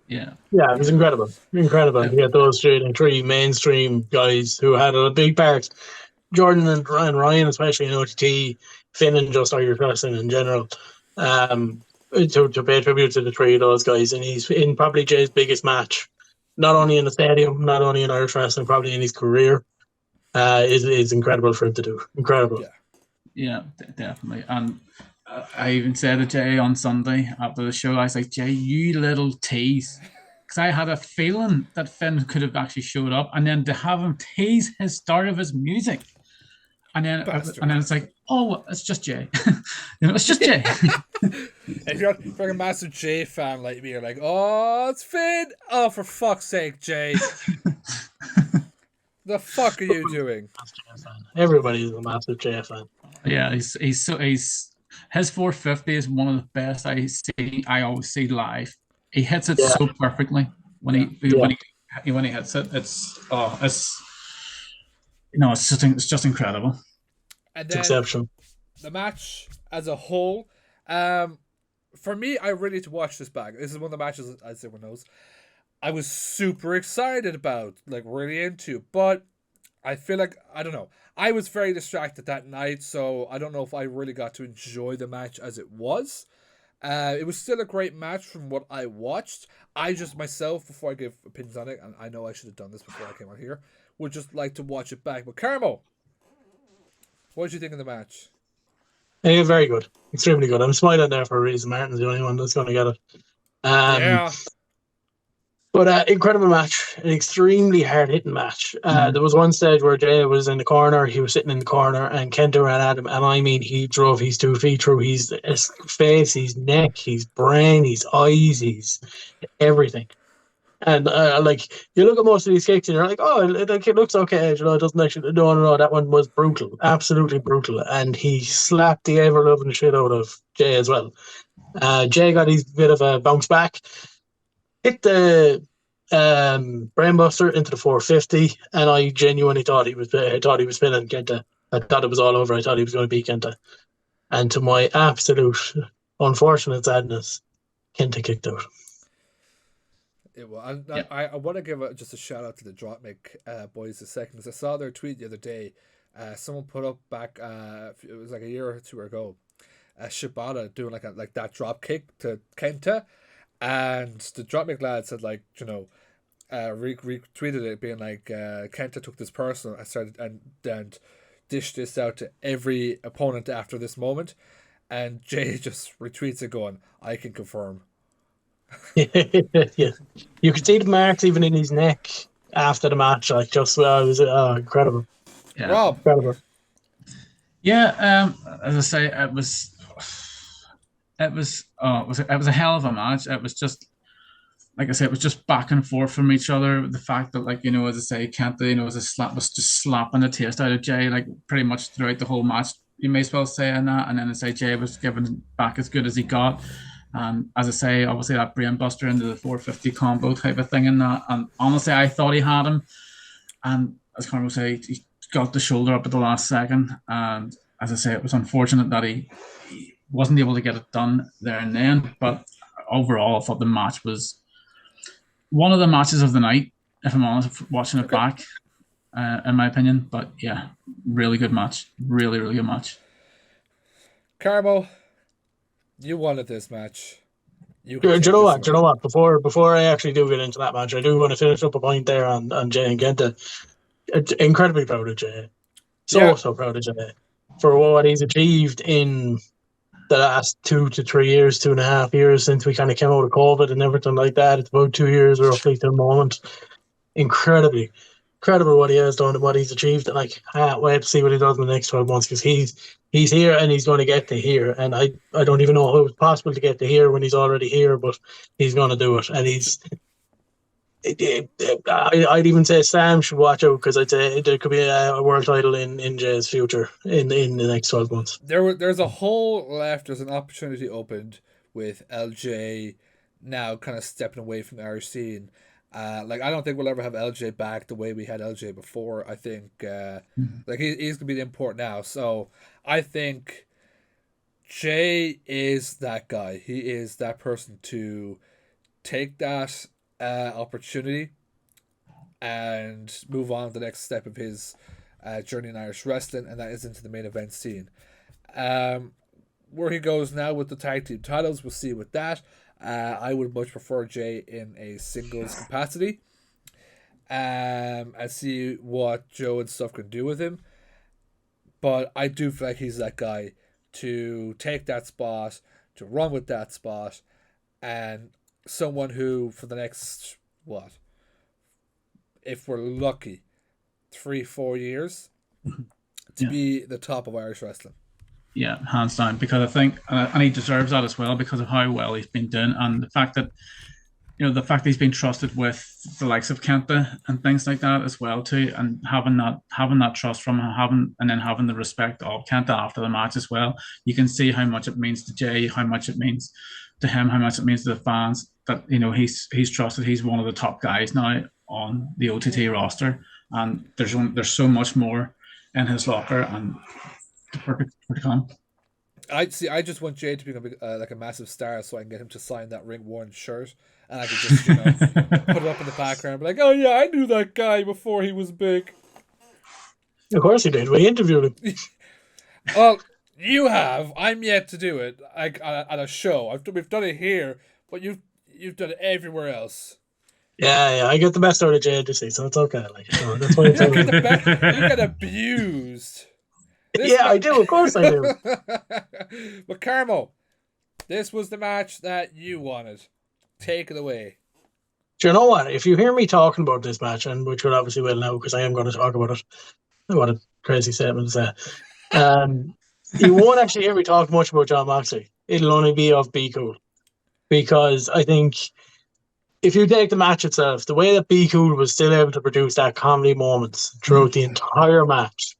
Yeah, it was incredible. Incredible. You get those three mainstream guys who had a big part. Jordan and Ryan, especially in OTT, Finn and just Irish wrestling in general. To pay tribute to the three of those guys, and he's in probably Jay's biggest match, not only in the stadium, not only in Irish wrestling, probably in his career. Is incredible for him to do. Incredible. Yeah, definitely. And I even said to Jay on Sunday after the show, I was like, Jay, you little tease. Because I had a feeling that Finn could have actually showed up, and then to have him tease his start of his music. And then it's like, oh, it's just Jay. It's just Jay. If you're a massive Jay fan like me, you're like, oh, it's Finn. Oh, for fuck's sake, Jay. The fuck are you doing? Everybody's a massive Jay fan. Yeah, he's his 450 is one of the best I always see live. He hits it so perfectly when he hits it. It's just incredible. And It's then exceptional. The match as a whole, for me, I really need to watch this back. This is one of the matches, as everyone knows, I was super excited about, like really into, but I feel like, I don't know, I was very distracted that night, so I don't know if I really got to enjoy the match as it was. It was still a great match from what I watched. I just myself, before I give opinions on it, and I know I should have done this before I came on here, would just like to watch it back. But Carmo, what did you think of the match? Yeah, very good. Extremely good. I'm smiling there for a reason. Martin's the only one that's going to get it. Yeah. But incredible match, an extremely hard-hitting match. There was one stage where Jay was in the corner, he was sitting in the corner, and Kenta ran at him, and I mean, he drove his 2 feet through his face, his neck, his brain, his eyes, his everything. And like, you look at most of these kicks, and you're like, oh, it looks okay, it doesn't actually, no, that one was brutal, absolutely brutal, and he slapped the ever-loving shit out of Jay as well. Jay got his bit of a bounce back, hit the brainbuster into the 450, and I genuinely thought he was pinning Kenta. I thought it was all over. I thought he was going to beat Kenta, and to my absolute unfortunate sadness, Kenta kicked out. I want to give just a shout out to the Dropmic boys a second, because I saw their tweet the other day. Someone put up back, it was like a year or two ago, Shibata doing like that drop kick to Kenta. And the Dropmic lad said, like, retweeted it, being like, Kenta took this personal and started and dished this out to every opponent after this moment. And Jay just retweets it going, I can confirm. Yeah, you could see the marks even in his neck after the match. Like, just it was incredible, Yeah. Rob. incredible. Yeah, as I say, it was a hell of a match. It was just, like I said, it was just back and forth from each other. The fact that, like, as I say, Kenta, was just slapping the taste out of Jay, like, pretty much throughout the whole match. You may as well say in that, and then I say Jay was giving back as good as he got. And as I say, obviously that brain buster into the 450 combo type of thing in that. And honestly, I thought he had him. And as Carmo said, he got the shoulder up at the last second. And as I say, it was unfortunate that he wasn't able to get it done there and then. But overall, I thought the match was one of the matches of the night, if I'm honest, watching it back, in my opinion. But yeah, really good match. Really, really good match. Carmo, you wanted this match. Do you know what? Do you know what? Before I actually do get into that match, I do want to finish up a point there on Jay and Kenta. Incredibly proud of Jay. So proud of Jay for what he's achieved in the last 2 to 3 years, 2.5 years since we kind of came out of COVID and everything like that. It's about 2 years roughly to the moment. Incredibly incredible what he has done and what he's achieved. And like, I can't wait to see what he does in the next 12 months, because he's here and he's going to get to here. And I don't even know how it's possible to get to here when he's already here, but he's going to do it. And I'd even say Sam should watch out, because I'd say there could be a world title in Jay's future in the next 12 months. There's a hole left. There's an opportunity opened with LJ now kind of stepping away from the Irish scene. Like, I don't think we'll ever have LJ back the way we had LJ before. I think like he's gonna be the import now. So I think Jay is that guy. He is that person to take that opportunity and move on to the next step of his journey in Irish wrestling, and that is into the main event scene. Where he goes now with the tag team titles, we'll see with that. I would much prefer Jay in a singles capacity, and see what Joe and stuff can do with him. But I do feel like he's that guy to take that spot, to run with that spot, and someone who for the next, if we're lucky, 3-4 years, to be the top of Irish wrestling. Yeah, hands down, because I think, and he deserves that as well, because of how well he's been doing, and the fact that he's been trusted with the likes of Kenta and things like that as well too, and having that trust from him, and then having the respect of Kenta after the match as well. You can see how much it means to Jay, how much it means to him, how much it means to the fans, that he's trusted. He's one of the top guys now on the OTT roster, and there's so much more in his locker, and perfect for to come. I just want Jay to become like a massive star, so I can get him to sign that ring-worn shirt, and I could just put it up in the background and be like, oh yeah, I knew that guy before he was big. Of course he did. We interviewed him. Well, you have. I'm yet to do it. At a show. We've done it here, but you've done it everywhere else. Yeah, I get the best out of Jay to see, so it's okay. Like, that's why it's okay. You get abused. I do. Of course I do. But Carmo, this was the match that you wanted. Take it away. Do you know what? If you hear me talking about this match, and which we obviously will now, because I am going to talk about it. What a crazy statement to say. You won't actually hear me talk much about Jon Moxley. It'll only be of Be Cool. Because I think if you take the match itself, the way that Be Cool was still able to produce that comedy moments throughout the entire match,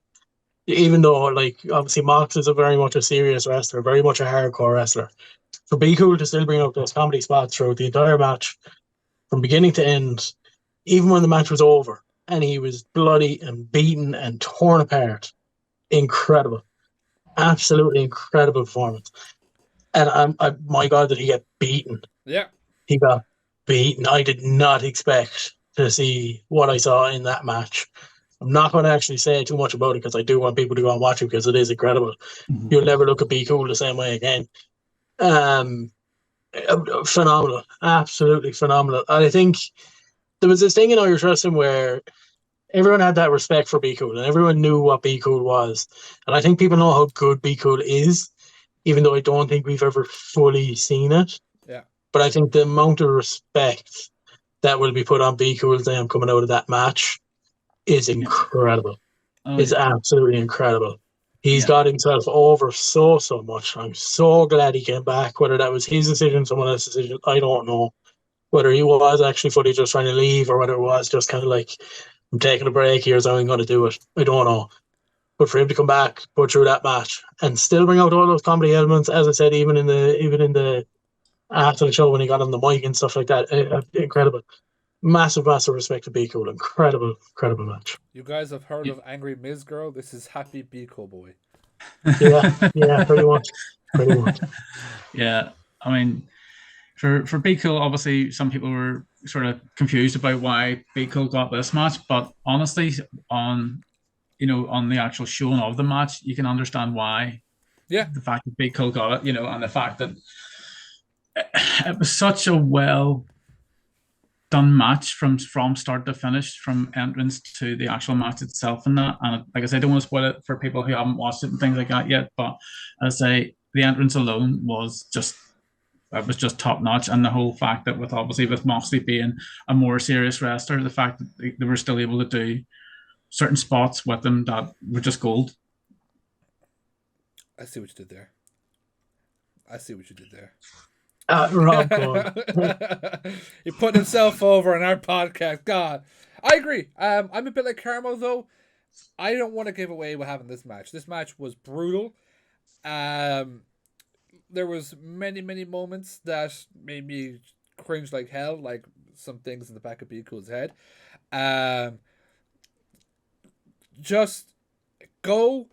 even though, like, obviously Mox is very much a serious wrestler, very much a hardcore wrestler, for Be Cool to still bring out those comedy spots throughout the entire match, from beginning to end, even when the match was over, and he was bloody and beaten and torn apart. Incredible. Absolutely incredible performance. And my God, did he get beaten? Yeah. He got beaten. I did not expect to see what I saw in that match. I'm not going to actually say too much about it, because I do want people to go and watch it, because it is incredible. Mm-hmm. You'll never look at Be Cool the same way again. Phenomenal. Absolutely phenomenal. And I think there was this thing in Irish wrestling where everyone had that respect for Be Cool, and everyone knew what Be Cool was. And I think people know how good Be Cool is. even though I don't think we've ever fully seen it. Yeah. But I think the amount of respect that will be put on Be Cool's name coming out of that match is incredible. Oh, Is yeah. absolutely incredible. He's Yeah. got himself over so much. I'm so glad he came back. Whether that was his decision, someone else's decision, I don't know. Whether he was actually fully just trying to leave or whether it was just kind of like, I'm taking a break, here's how I'm going to do it. I don't know. But for him to come back, put through that match, and still bring out all those comedy elements, as I said, even in the after the show when he got on the mic and stuff like that, incredible. Massive respect to Be Cool. Incredible match. You guys have heard of Angry Miz Girl? This is Happy Be Cool Boy. Yeah, pretty much. Yeah, I mean, for Be Cool, obviously, some people were sort of confused about why Be Cool got this match, but honestly, on the actual showing of the match, you can understand why. Yeah. The fact that Be Cool got it, and the fact that it was such a well done match from start to finish, from entrance to the actual match itself, and that. And like I said, I don't want to spoil it for people who haven't watched it and things like that yet. But as I say, the entrance alone was just top notch, and the whole fact that with Moxley being a more serious wrestler, the fact that they were still able to do certain spots with them that were just gold. I see what you did there. Rob Gold. He put himself over on our podcast. God, I agree. I'm a bit like Carmo though. I don't want to give away what happened this match. This match was brutal. There was many moments that made me cringe like hell, like some things in the back of Be Cool's head. Just go.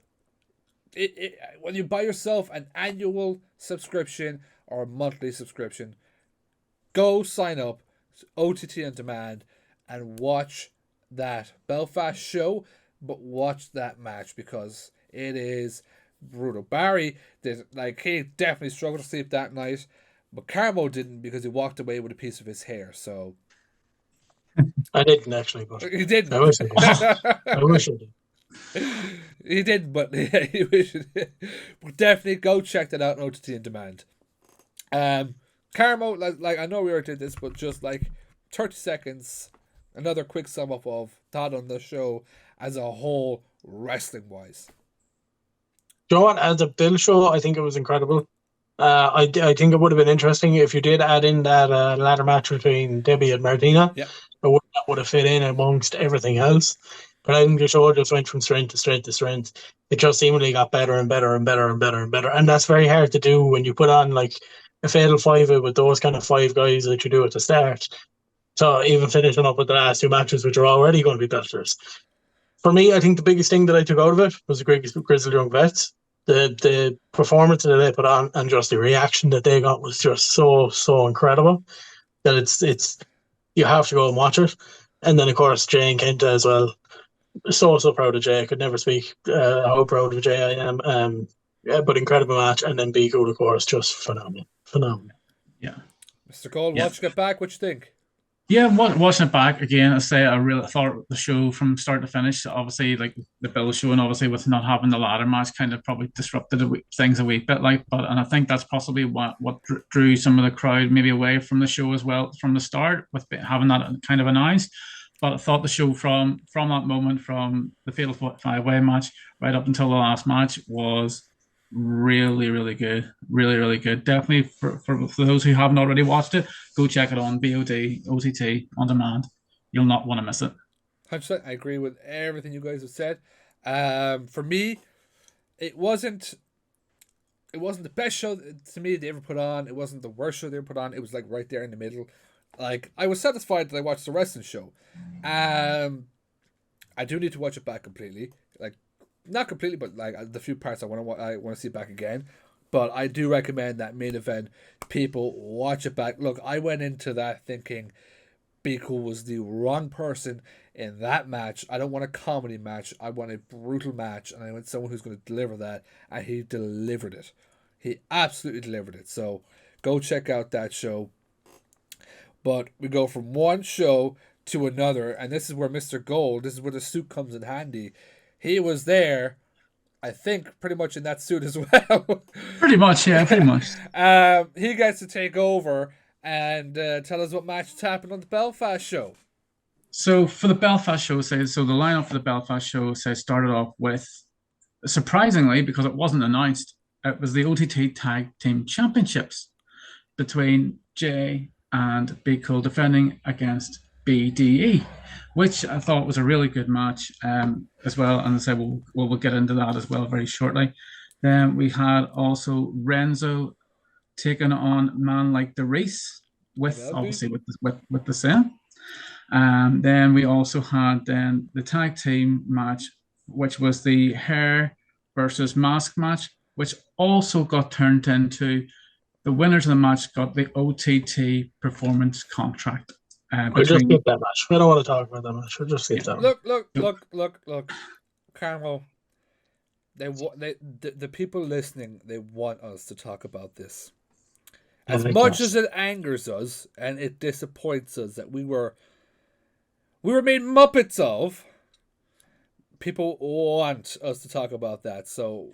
When you buy yourself an annual subscription or a monthly subscription, go sign up to OTT on demand and watch that Belfast show, but watch that match because it is brutal. Barry he definitely struggled to sleep that night, but Carmo didn't because he walked away with a piece of his hair. So I didn't actually, but he didn't. I wish I did. He did, but he wish it did. But definitely go check that out on OTT on demand. Carmo, like I know we already did this, but just like 30 seconds, another quick sum up of thought on the show as a whole, wrestling wise. Do you know what? As a Bill show, I think it was incredible. I think it would have been interesting if you did add in that ladder match between Debbie and Martina. Yeah, That would have fit in amongst everything else. But I think the show just went from strength to strength to strength. It just seemingly got better and better and better and better and better. And that's very hard to do when you put on like a fatal five with those kind of five guys that you do at the start. So even finishing up with the last two matches, which are already going to be belters. For me, I think the biggest thing that I took out of it was the Grizzled Young Vets. The performance that they put on and just the reaction that they got was just so incredible that it's you have to go and watch it. And then of course Jay and Kenta as well. So proud of Jay. I could never speak how proud of Jay I am. But incredible match, and then Be Cool, of course, just phenomenal. Yeah. Mr. Cole, watching it back, what you think? Yeah, watching it back again, I say I really thought the show from start to finish, obviously, like the Bill show, and obviously with not having the ladder match, kind of probably disrupted things a wee bit. And I think that's possibly what drew some of the crowd maybe away from the show as well from the start, with having that kind of announced. But I thought the show from that moment, from the Fatal 5-Way match right up until the last match, was really good, really good. Definitely for those who haven't already watched it, go check it on VOD OTT on demand. You'll not want to miss it. 100%. I agree with everything you guys have said. For me, it wasn't the best show to me they ever put on. It wasn't the worst show they ever put on. It was like right there in the middle. Like, I was satisfied that I watched the wrestling show. I do need to watch it back completely. Like, not completely, but like the few parts I want to see back again. But I do recommend that main event. People watch it back. Look, I went into that thinking Be Cool was the wrong person in that match. I don't want a comedy match. I want a brutal match, and I want someone who's going to deliver that. And he delivered it. He absolutely delivered it. So go check out that show. But we go from one show to another, and this is where Mr. Gold, this is where the suit comes in handy. He was there I think pretty much in that suit as well. Pretty much, yeah, pretty much. He gets to take over and tell us what matches happened on the Belfast show. So for the Belfast show, so the lineup for the Belfast show started off with, surprisingly, because it wasn't announced, it was the OTT Tag Team Championships between Jay and Be Cool defending against BDE, which I thought was a really good match as well. And I said we'll get into that as well very shortly. Then we had also Renzo taking on Man Like the Reese with obviously with the Sin. Then we also had then the tag team match, which was the hair versus mask match, which also got turned into the winners of the match got the OTT performance contract. We'll just skip that match. We don't want to talk about that match. We'll just skip that. Look, Carmo. The people listening, they want us to talk about this. As much as it angers us and it disappoints us that we were made Muppets of, people want us to talk about that. So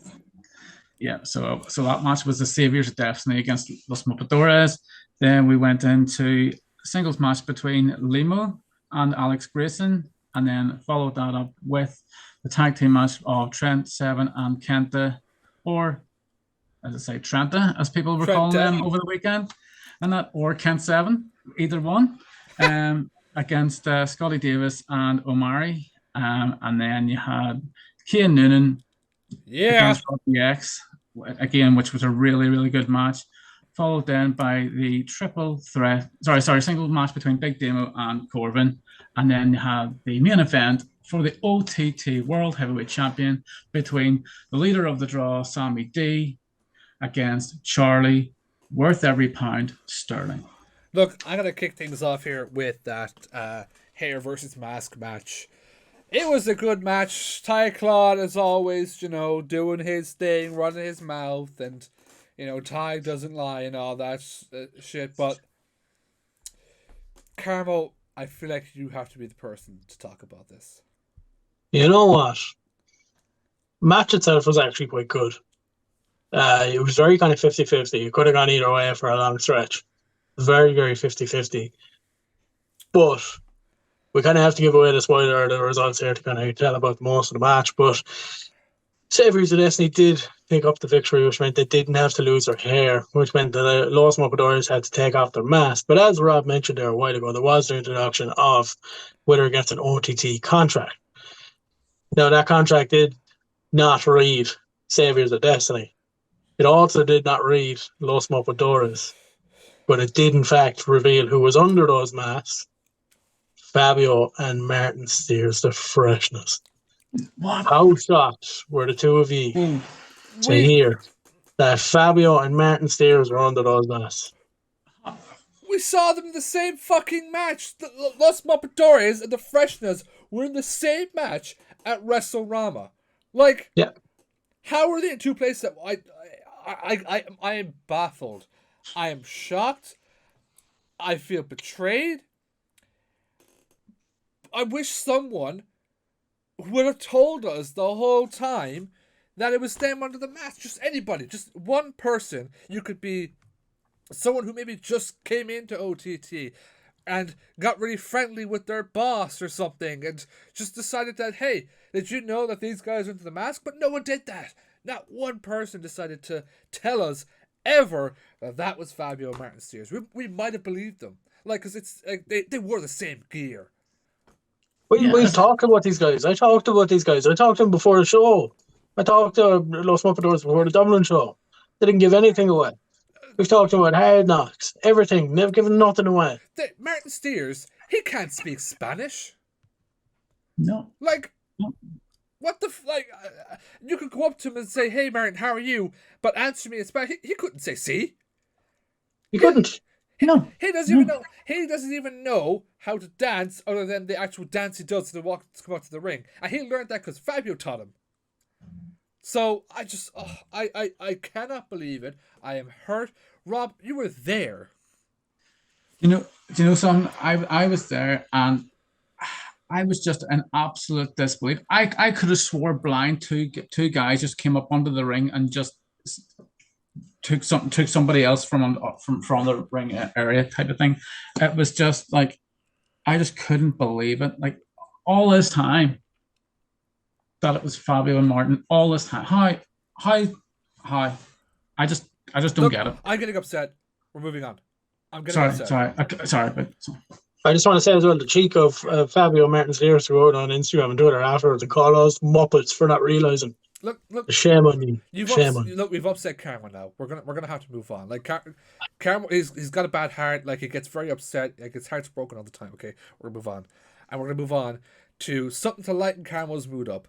yeah, so that match was the Saviors of Destiny against Los Muppetores. Then we went into a singles match between Limo and Alex Grayson, and then followed that up with the tag team match of Trent Seven and Kenta, or as I say, Trenta, as people were calling them over the weekend, and that, or Kent Seven, either one, against Scotty Davis and Omari. And then you had Kane Noonan against Rocky X, again, which was a really, really good match, followed then by the single match between Big Demo and Corbin. And then you had the main event for the OTT World Heavyweight Champion between the leader of the draw, Sammy D, against Charlie, worth every pound, Sterling. Look, I'm going to kick things off here with that hair versus mask match. It was a good match. Ty Claude, as always, doing his thing, running his mouth, and, Ty doesn't lie and all that shit. But, Carmo, I feel like you have to be the person to talk about this. You know what? Match itself was actually quite good. It was very kind of 50-50. It could have gone either way for a long stretch. Very, very 50-50. But we kind of have to give away the spoiler of the results here to kind of tell about most of the match. But Saviors of Destiny did pick up the victory, which meant they didn't have to lose their hair, which meant that the Los Muppetores had to take off their mask. But as Rob mentioned there a while ago, there was the introduction of winner gets an OTT contract. Now, that contract did not read Saviors of Destiny. It also did not read Los Muppetores, but it did in fact reveal who was under those masks: Fabio and Martin Steers. The freshness. What? How shocked were the two of you to hear that Fabio and Martin Steers were under those masks? We saw them in the same fucking match. The Los Muppetores and the Freshness were in the same match at WrestleRama. Like, yeah. How are they in two places that I am baffled. I am shocked. I feel betrayed. I wish someone would have told us the whole time that it was them under the mask. Just anybody, just one person. You could be someone who maybe just came into OTT and got really friendly with their boss or something and just decided that, hey, did you know that these guys are under the mask? But no one did that. Not one person decided to tell us ever that was Fabio and Martin Steers. We might have believed them. Like, because it's like they wore the same gear. We've talked about these guys. I talked about these guys. I talked to them before the show. I talked to Los Muppetores before the Dublin show. They didn't give anything away. We've talked about Hard Knocks, everything. They've given nothing away. Martin Steers, he can't speak Spanish. No. Like, what the you could go up to him and say, "Hey, Martin, how are you?" But answer me in Spanish. He couldn't say "see." He couldn't. No. He doesn't even know. He doesn't even know how to dance other than the actual dance he does to come out to the ring, and he learned that because Fabio taught him. So I just, I cannot believe it. I am hurt. Rob, you were there. Do you know something? I was there, and I was just an absolute disbelief. I could have swore blind two guys just came up onto the ring and just took somebody else from the ring area type of thing. It was just like I just couldn't believe it. Like all this time that it was Fabio and Martin. All this time, hi. I just don't get it. I'm getting upset. We're moving on. I'm getting upset. Sorry, but. I just want to say as well, the cheek of Fabio Martin's ears to go out on Instagram and Twitter afterwards and call us muppets for not realising. Look. Shame on you. Look, we've upset Carmo now. We're gonna have to move on. Like Carmo, he's got a bad heart. Like he gets very upset. Like his heart's broken all the time. Okay, we're gonna move on, and we're gonna move on to something to lighten Carmo's mood up.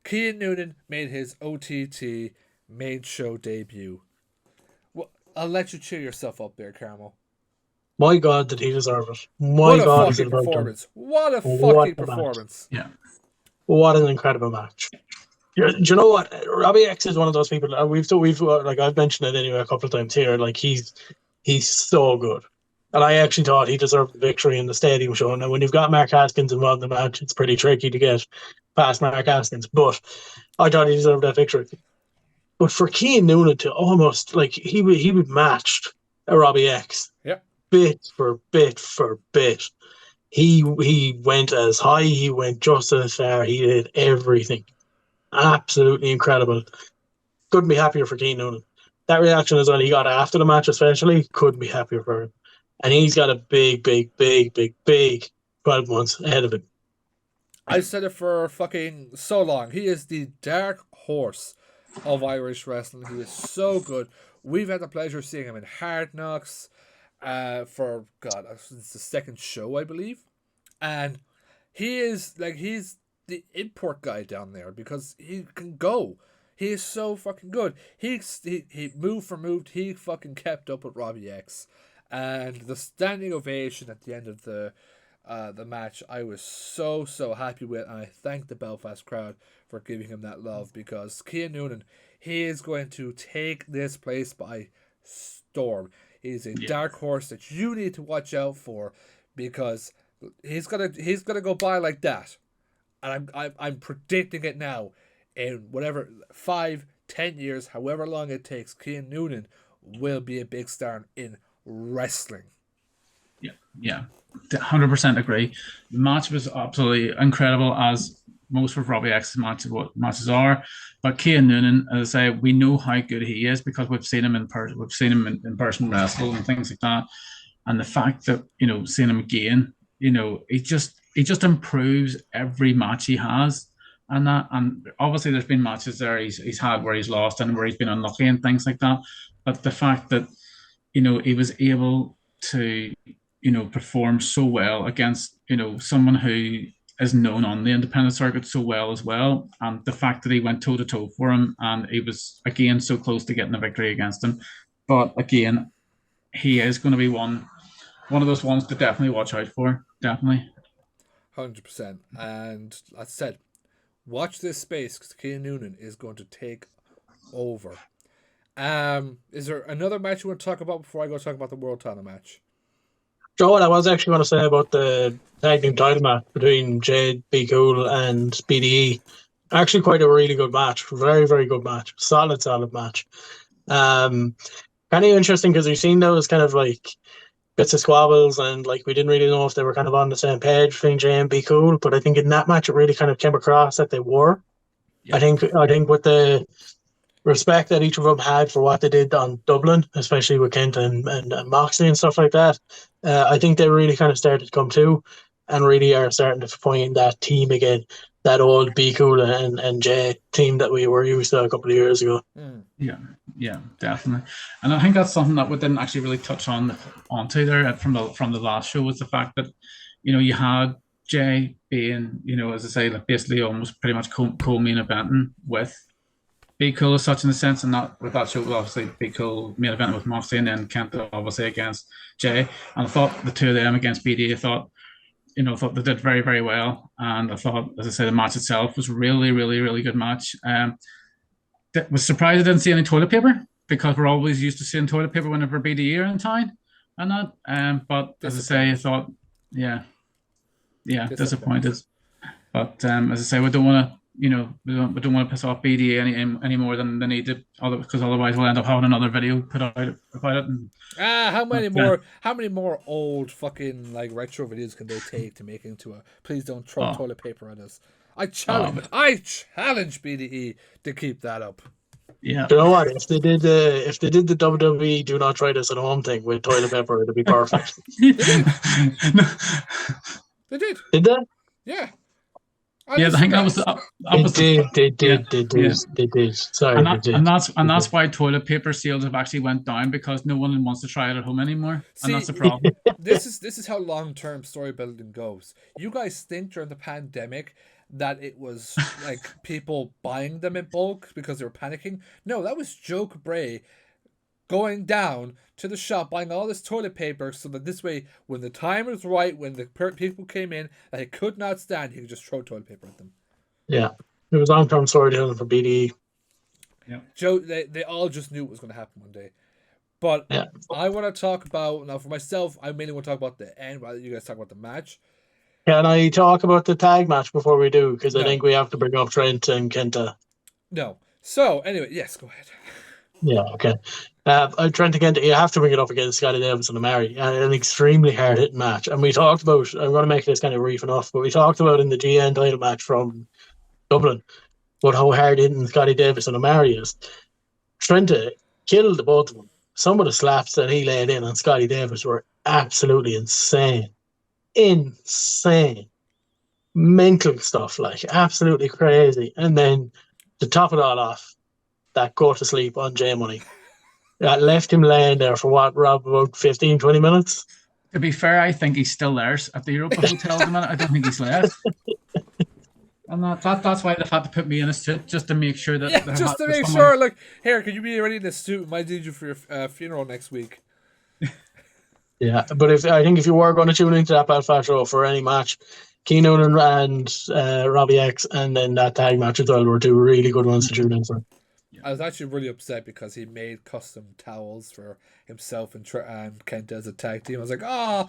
Cian Noonan made his OTT main show debut. Well, I'll let you cheer yourself up there, Carmo. My God, did he deserve it? What a fucking performance! What a fucking performance! Yeah. What an incredible match. Do you know what? Robbie X is one of those people. We've like I've mentioned it anyway a couple of times here. Like he's so good, and I actually thought he deserved the victory in the stadium show. Now, when you've got Mark Haskins involved in the match, it's pretty tricky to get past Mark Haskins. But I thought he deserved that victory. But for Cian Noonan to almost like he would matched a Robbie X. Yeah. Bit for bit for bit. He went as high, he went just as far, he did everything. Absolutely incredible. Couldn't be happier for Cian Noonan. That reaction as well he got after the match especially, couldn't be happier for him. And he's got a big 12 months ahead of him. I've said it for fucking so long. He is the dark horse of Irish wrestling. He is so good. We've had the pleasure of seeing him in Hard Knocks. For God, it's the second show I believe, and he's the import guy down there because he can go. He is so fucking good. He move for move. He fucking kept up with Robbie X, and the standing ovation at the end of the match I was so happy with, and I thank the Belfast crowd for giving him that love because Cian Noonan, he is going to take this place by storm. He's a dark horse that you need to watch out for because he's gonna go by like that, and I'm predicting it now. In whatever 5-10 years, however long it takes, Cian Noonan will be a big star in wrestling. Yeah, 100% agree. The match was absolutely incredible, as most of Robbie X's matches are. But Cian Noonan, as I say, we know how good he is because we've seen him in person. We've seen him in person wrestle and things like that. And the fact that seeing him again, he just improves every match he has. And obviously there's been matches there he's had where he's lost and where he's been unlucky and things like that. But the fact that he was able to perform so well against someone who is known on the independent circuit so well as well, and the fact that he went toe to toe for him and he was again so close to getting a victory against him. But again, he is going to be one of those ones to definitely watch out for. Definitely, 100%. And as I said, watch this space because Cian Noonan is going to take over. Is there another match you want to talk about before I go talk about the world title match? Joe, what I was actually going to say about the tag team title match between Jade, Be Cool, and BDE. Actually, quite a really good match. Very, very good match. Solid match. Kind of interesting because we've seen those kind of like bits of squabbles and like we didn't really know if they were kind of on the same page between Jay and Be Cool. But I think in that match it really kind of came across that they were. Yeah. I think with the respect that each of them had for what they did on Dublin, especially with Kent and Moxley and stuff like that, I think they really kind of started to come to and really are starting to find that team again, that old Be Cool and Jay team that we were used to a couple of years ago. Yeah, definitely. And I think that's something that we didn't actually really touch onto there from the last show, was the fact that you had Jay being as I say, like basically almost pretty much co-main eventing with Be Cool as such, in the sense, and not with that show, obviously Be Cool main event with Moxley and then Kent obviously against Jay. And I thought the two of them against BD, I thought they did very, very well. And I thought, as I say, the match itself was really, really, really good match. Was surprised I didn't see any toilet paper because we're always used to seeing toilet paper whenever BD are in town and that. But as I say, I thought, disappointed. But as I say, we don't want to, we don't want to piss off BDA any more than they need to, because otherwise we'll end up having another video put out about it. And, how many more old fucking like retro videos can they take to make into a? Please don't throw toilet paper at us. I challenge BDE to keep that up. Yeah. You know what? If they did the WWE "Do Not Try This at Home" thing with toilet paper, it'd be perfect. They did. Did they? Yeah. I think that was They did. Sorry, they did. And that's why toilet paper sales have actually went down, because no one wants to try it at home anymore. And that's the problem. This is how long-term story building goes. You guys think during the pandemic that it was like people buying them in bulk because they were panicking? No, that was Joe Cabray going down to the shop, buying all this toilet paper, so that this way, when the time was right, when the people came in that he could not stand, he could just throw toilet paper at them. Yeah, it was long-term storytelling for BDE. Yeah, Joe, they all just knew it was going to happen one day. But yeah. I want to talk about, now for myself, I mainly want to talk about the end, while you guys talk about the match. Can I talk about the tag match before we do? Because I think we have to bring up Trent and Kenta. No. So, anyway, yes, go ahead. Yeah, okay. Trent and Kenta, you have to bring it up against Scotty Davis and Amari. An extremely hard-hitting match. And we talked about, I'm going to make this kind of brief enough, but we talked about in the GN title match from Dublin about how hard-hitting Scotty Davis and Amari is. Trent killed the both of them. Some of the slaps that he laid in on Scotty Davis were absolutely insane. Mental stuff, like absolutely crazy. And then to top it all off, that go to sleep on J Money that left him laying there for what, Rob, about 15-20 minutes. To be fair, I think he's still there at the Europa Hotel at the minute. I don't think he's left. And that's why they've had to put me in a suit, just to make sure that just to make sure, like, here, can you be ready in this suit? Might need you for your funeral next week. Yeah, but I think if you were going to tune into that Belfast show for any match, Keenan and Robbie X, and then that tag match as well, were two really good ones to tune in for. I was actually really upset because he made custom towels for himself and Kenta as a tag team. I was like,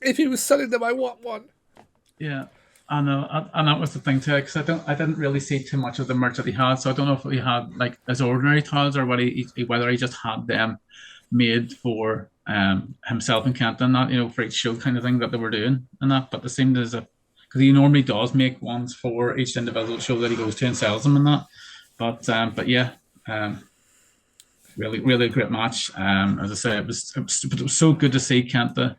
if he was selling them, I want one. Yeah, I know, and that was the thing too, because I didn't really see too much of the merch that he had, so I don't know if he had like his ordinary towels or whether he just had them made for himself and Kenta and that, for each show kind of thing that they were doing and that. But it seemed as if, because he normally does make ones for each individual show that he goes to and sells them and that. But yeah, really, really great match. As I say, it was so good to see Kenta,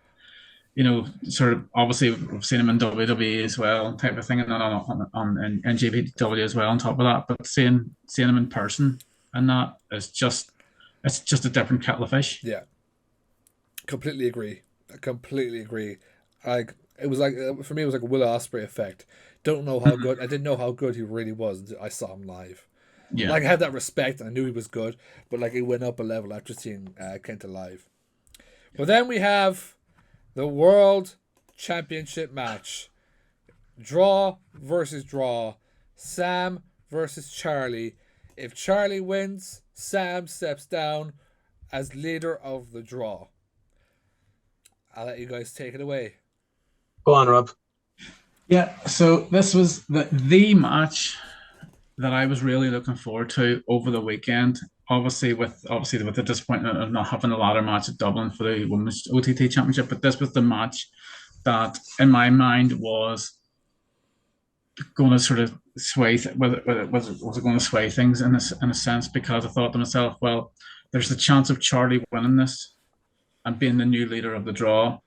sort of, obviously we've seen him in WWE as well, type of thing, and then on NJPW as well on top of that. But seeing him in person and that is just, it's just a different kettle of fish. Yeah, completely agree. Like, it was like, for me, it was like a Will Ospreay effect. Don't know how good. I didn't know how good he really was until I saw him live. Yeah, like I had that respect and I knew he was good, but like it went up a level after seeing Kenta live. But then we have the World Championship match. Draw versus draw. Sam versus Charlie. If Charlie wins, Sam steps down as leader of the draw. I'll let you guys take it away. Go on, Rob. Yeah, so this was the match that I was really looking forward to over the weekend. Obviously with the disappointment of not having a ladder match at Dublin for the Women's OTT Championship, but this was the match that, in my mind, was going to sort of sway. Was it going to sway things in a sense? Because I thought to myself, well, there's the chance of Charlie winning this and being the new leader of the draw.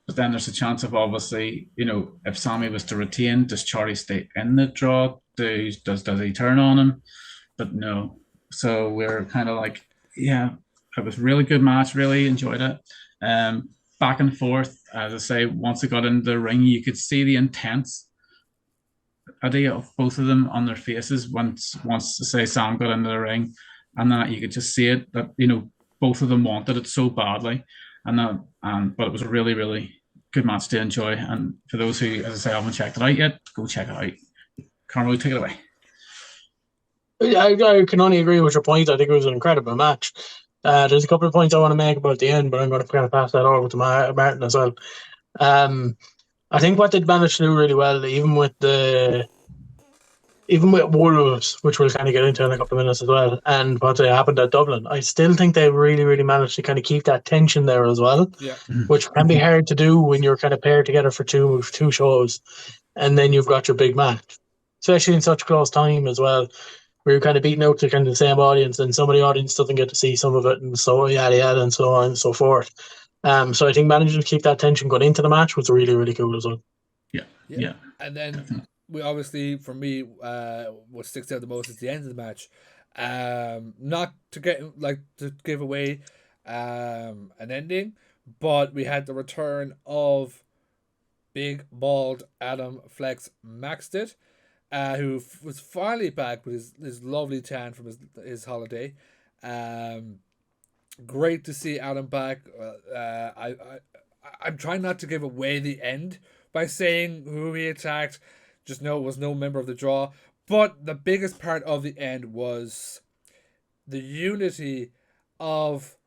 But then there's a chance of, obviously, if Sammy was to retain, does Charlie stay in the draw? Does he turn on him? But no. So we're kind of like, yeah, it was a really good match. Really enjoyed it. Back and forth, as I say, once they got into the ring, you could see the intense idea of both of them on their faces once say Sam got into the ring, and that you could just see it that both of them wanted it so badly. But it was a really, really good match to enjoy. And for those who, as I say, haven't checked it out yet, go check it out. Carmo, take it away. I can only agree with your point. I think it was an incredible match. There's a couple of points I want to make about the end, but I'm going to kind of pass that over to Martin as well. I I think what they'd managed to do really well, even with Wolves, which we'll kind of get into in a couple of minutes as well, and what happened at Dublin, I still think they really, really managed to kind of keep that tension there as well, Yeah. which can be hard to do when you're kind of paired together for two shows, and then you've got your big match, especially in such close time as well, where you're kind of beating out to kind of the same audience, and some of the audience doesn't get to see some of it, and so yada yada, and so on and so forth. So I think managing to keep that tension going into the match was really, really cool as well. Yeah. And then we obviously, for me, what sticks out the most is the end of the match. Not to give away an ending, but we had the return of big bald Adam Flex Maxted, who was finally back with his lovely tan from his holiday. Great to see Adam back. I'm trying not to give away the end by saying who he attacked. Just know it was no member of the draw. But the biggest part of the end was the unity of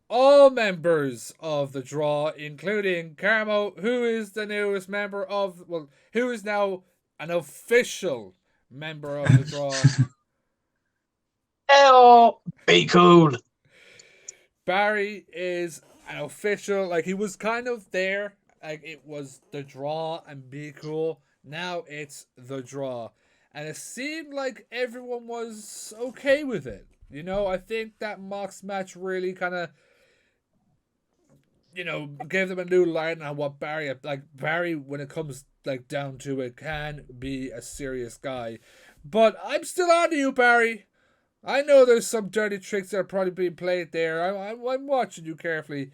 all members of the draw, including Carmo, who is the newest member who is now an official member of the draw. Oh, be cool. Barry is an official, he was kind of there, it was the draw and be cool. Now it's the draw. And it seemed like everyone was okay with it. I think that Mox match really kind of, gave them a new line on what Barry, Barry, when it comes down to it, can be a serious guy. But I'm still on to you, Barry. I know there's some dirty tricks that are probably being played there. I'm watching you carefully.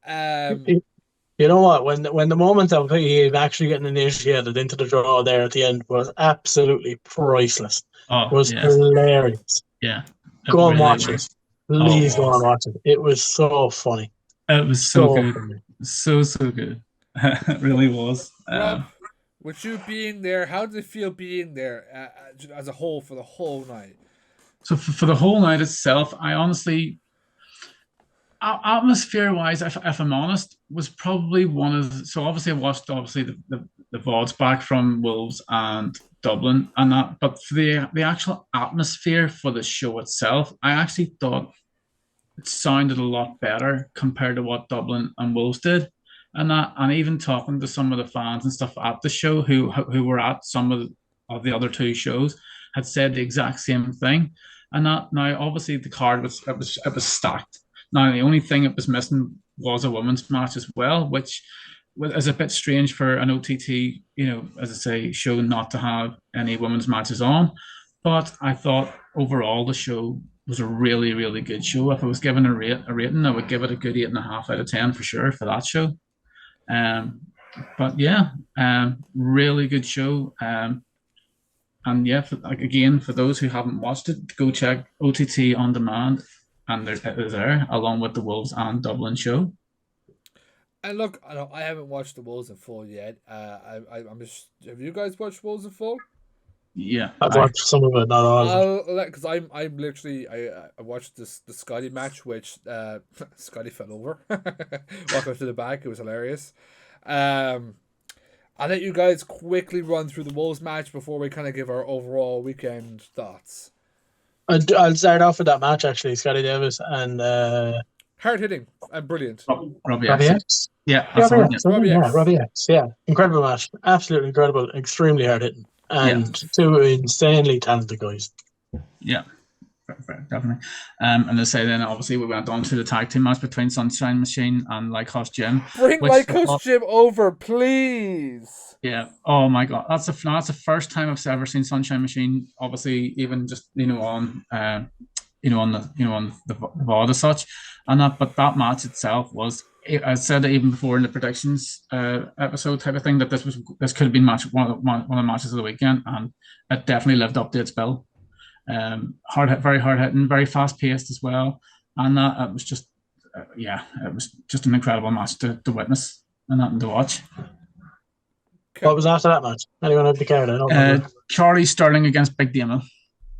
You know what? When the moment of he actually getting initiated into the draw there at the end was absolutely priceless. It was hilarious. Yeah. Go and watch it. Please go and watch it. It was so funny. It was so good. Funny. So good. It really was. Rob, with you being there, how did it feel being there as a whole for the whole night? So for the whole night itself, I honestly, atmosphere-wise, if I'm honest, was probably one of. So obviously, I watched the VODs back from Wolves and Dublin and that, but for the actual atmosphere for the show itself, I actually thought it sounded a lot better compared to what Dublin and Wolves did, and even talking to some of the fans and stuff at the show who were at some of the other two shows had said the exact same thing. And that now obviously the card was stacked. Now the only thing it was missing was a women's match as well, which is a bit strange for an OTT, as I say, show not to have any women's matches on. But I thought overall the show was a really, really good show. If I was given a rating, I would give it a good 8.5 out of 10 for sure for that show. But yeah, really good show. And yeah, for those who haven't watched it, go check OTT on demand, and it is there along with the Wolves and Dublin show. And look, I haven't watched the Wolves in full yet. I'm just. Have you guys watched Wolves in full? Yeah, I've watched some of it, not all. Because I'm literally I watched the Scotty match, which Scotty fell over, walking to the back. It was hilarious. I'll let you guys quickly run through the Wolves match before we kind of give our overall weekend thoughts. I'll start off with that match actually. Scotty Davis and hard hitting and brilliant. Robbie X. Yeah, Robbie X. Yeah, incredible match. Absolutely incredible. Extremely hard hitting. And two insanely talented guys. Yeah, definitely. And they say then obviously we went on to the tag team match between Sunshine Machine and Lighthouse Jim. Bring Lighthouse Jim over, please. Yeah. Oh my God, that's the first time I've ever seen Sunshine Machine. Obviously, even just on the VOD as such, and that. But that match itself was. I said it even before in the predictions episode type of thing that this could have been one of the matches of the weekend, and it definitely lived up to its bill. Very hard hitting, very fast paced as well, and it was just it was just an incredible match to witness and to watch. What was after that match? Anyone have the card? Charlie Sterling against Big Damon.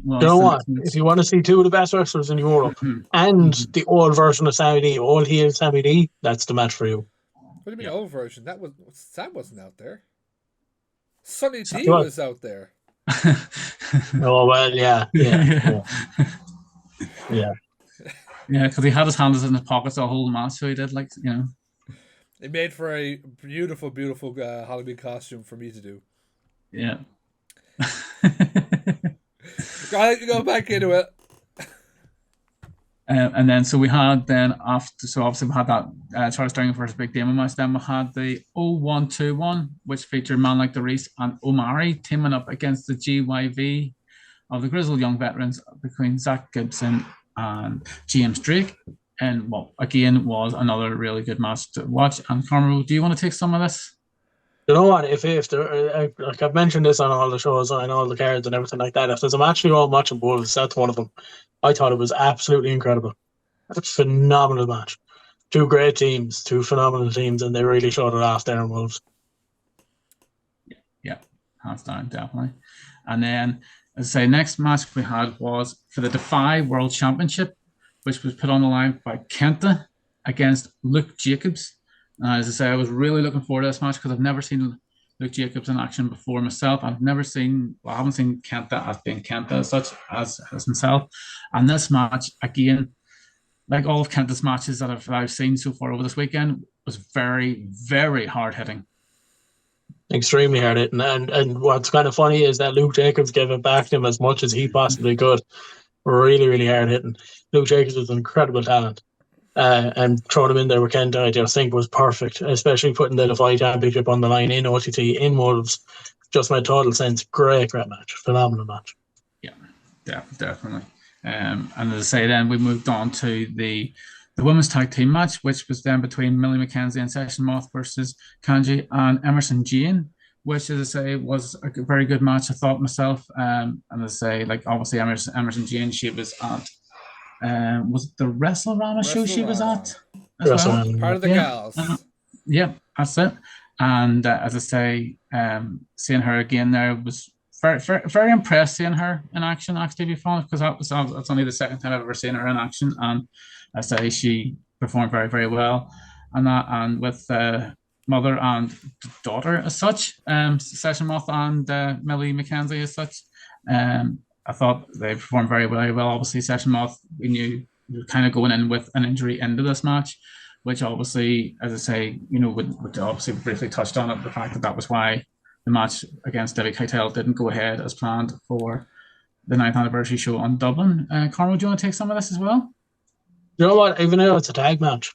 You know what? If you want to see two of the best wrestlers in Europe and the old version of Sammy D, that's the match for you. What do you mean old version? Sam wasn't out there. Sonny So- T was out there. Oh well, yeah. Yeah, because he had his hands in his pockets the whole match, so he did It made for a beautiful, beautiful Halloween costume for me to do. yeah. Go back into it. And then so we had then after, so obviously we had that Charles Sterling versus Big Damon match. Then we had the 0121, which featured Man Like the Reese and Omari teaming up against the GYV of the grizzled young veterans between Zach Gibson and James Drake. And what again was another really good match to watch. And Carmo, do you want to take some of this? You know what? If there, like I've mentioned this on all the shows, on all the cards and everything like that. If there's a match you all watching Wolves, that's one of them. I thought it was absolutely incredible. It's a phenomenal match. Two great teams, two phenomenal teams, and they really showed it off there in Wolves. Yeah, hands down, definitely. And then, as I say, next match we had was for the Defy World Championship, which was put on the line by Kenta against Luke Jacobs. As I say, I was really looking forward to this match because I've never seen Luke Jacobs in action before myself. I haven't seen Kenta as being Kenta as such as himself. And this match, again, like all of Kenta's matches that I've seen so far over this weekend, was very, very hard hitting. Extremely hard hitting. And what's kind of funny is that Luke Jacobs gave it back to him as much as he possibly could. Really, really hard hitting. Luke Jacobs was an incredible talent. And throwing him in there with Kenta, I just think was perfect, especially putting the Defy Championship on the line in OTT, in Wolves. Just made total sense. Great match. Phenomenal match. Yeah, definitely. And as I say, then we moved on to the women's tag team match, which was then between Millie McKenzie and Session Moth versus Kanji and Emerson Jane, which, as I say, was a very good match, I thought myself. And as I say, like obviously Emerson Jane, she was at was it the Wrestle-Rama show she was at as well? Part of the gals. Yeah, that's it. And as I say, seeing her again there was very, very, very impressed seeing her in action, actually, to be honest, because that's only the second time I've ever seen her in action. And as I say, she performed very, very well. And with mother and daughter as such, Session Moth and Millie McKenzie as such, I thought they performed very, very well. Obviously, Session Moth, we knew kind of going in with an injury into this match, which obviously, as I say, would obviously briefly touched on it, the fact that was why the match against Debbie Keitel didn't go ahead as planned for the 9th anniversary show on Dublin. Carmo, do you want to take some of this as well? You know what? Even though it's a tag match,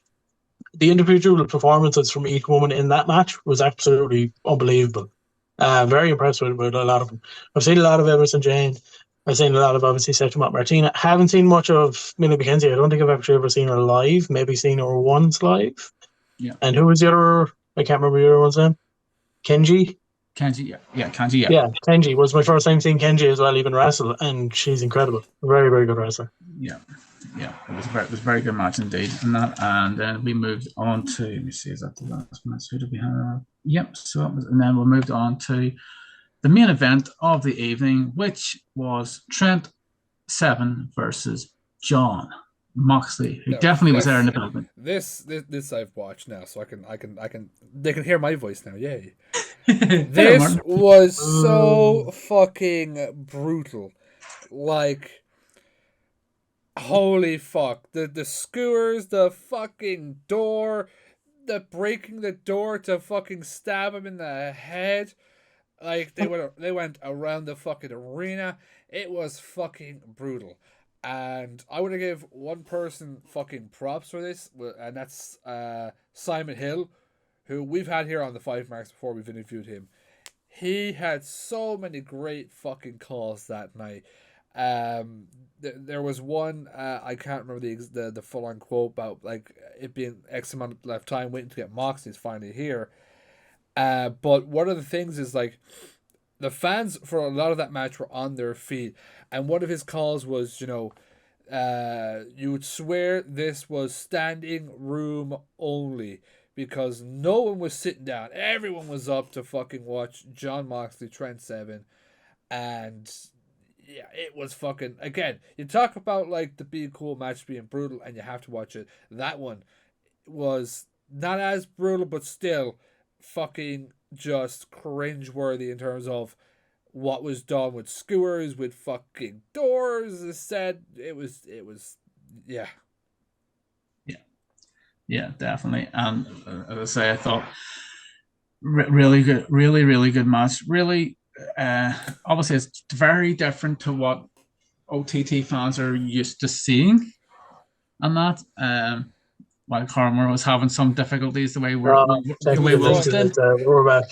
the individual performances from each woman in that match was absolutely unbelievable. Very impressed with a lot of them. I've seen a lot of Emerson Jane. I've seen a lot of, obviously, Session Moth Martina. Haven't seen much of Millie McKenzie. I don't think I've actually ever seen her live. Maybe seen her once live. Yeah. And who was the other? I can't remember the other one's name. Kenji? Kenji, yeah. Kenji, yeah. Yeah, Kenji was my first time seeing Kenji as well, even wrestle, and she's incredible. Very, very good wrestler. Yeah. It was a very good match indeed. And then we moved on to, let me see, is that the last match? Who did we have? Yep. So and then we moved on to the main event of the evening, which was Trent Seven versus John Moxley, who definitely was there in the building. This I've watched now, so I can they can hear my voice now. Yay! This was so fucking brutal. Like, holy fuck! The skewers, the fucking door, the breaking the door to fucking stab him in the head. Like, they went around the fucking arena. It was fucking brutal. And I want to give one person fucking props for this, and that's Simon Hill, who we've had here on the 5Marks before. We've interviewed him. He had so many great fucking calls that night. There was one, I can't remember the full-on quote about like it being X amount of left time waiting to get Moxley's finally here. But one of the things is like the fans for a lot of that match were on their feet, and one of his calls was, you would swear this was standing room only because no one was sitting down. Everyone was up to fucking watch John Moxley, Trent Seven, and yeah, it was fucking, again, you talk about like the Be Cool match being brutal and you have to watch it. That one was not as brutal, but still fucking just cringeworthy in terms of what was done with skewers, with fucking doors. Instead, it was yeah. Yeah, definitely. And as I say, I thought really good, really good match. Really, obviously, it's very different to what OTT fans are used to seeing, and that. While Carmo was having some difficulties the way Technical Wolves did. difficulties, we're back.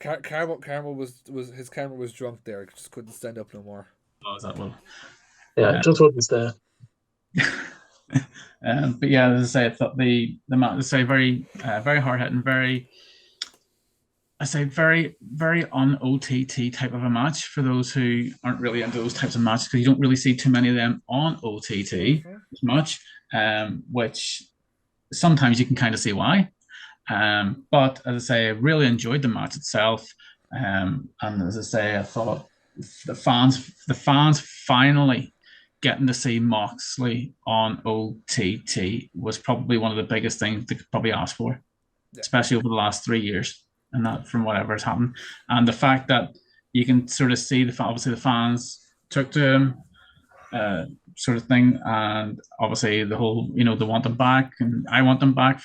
Carmo was his camera was drunk there. He just couldn't stand up no more. Oh, is that well? Yeah, just wouldn't stay. But yeah, as I say, I thought the match, I say very hard hitting, very on OTT type of a match for those who aren't really into those types of matches, because you don't really see too many of them on OTT as much, which sometimes you can kind of see why. But as I say, I really enjoyed the match itself, and as I say, I thought the fans finally getting to see Moxley on OTT was probably one of the biggest things they could probably ask for, especially over the last 3 years, and that from whatever has happened. And the fact that you can sort of see obviously the fans took to him, sort of thing, and obviously the whole, they want them back, and I want them back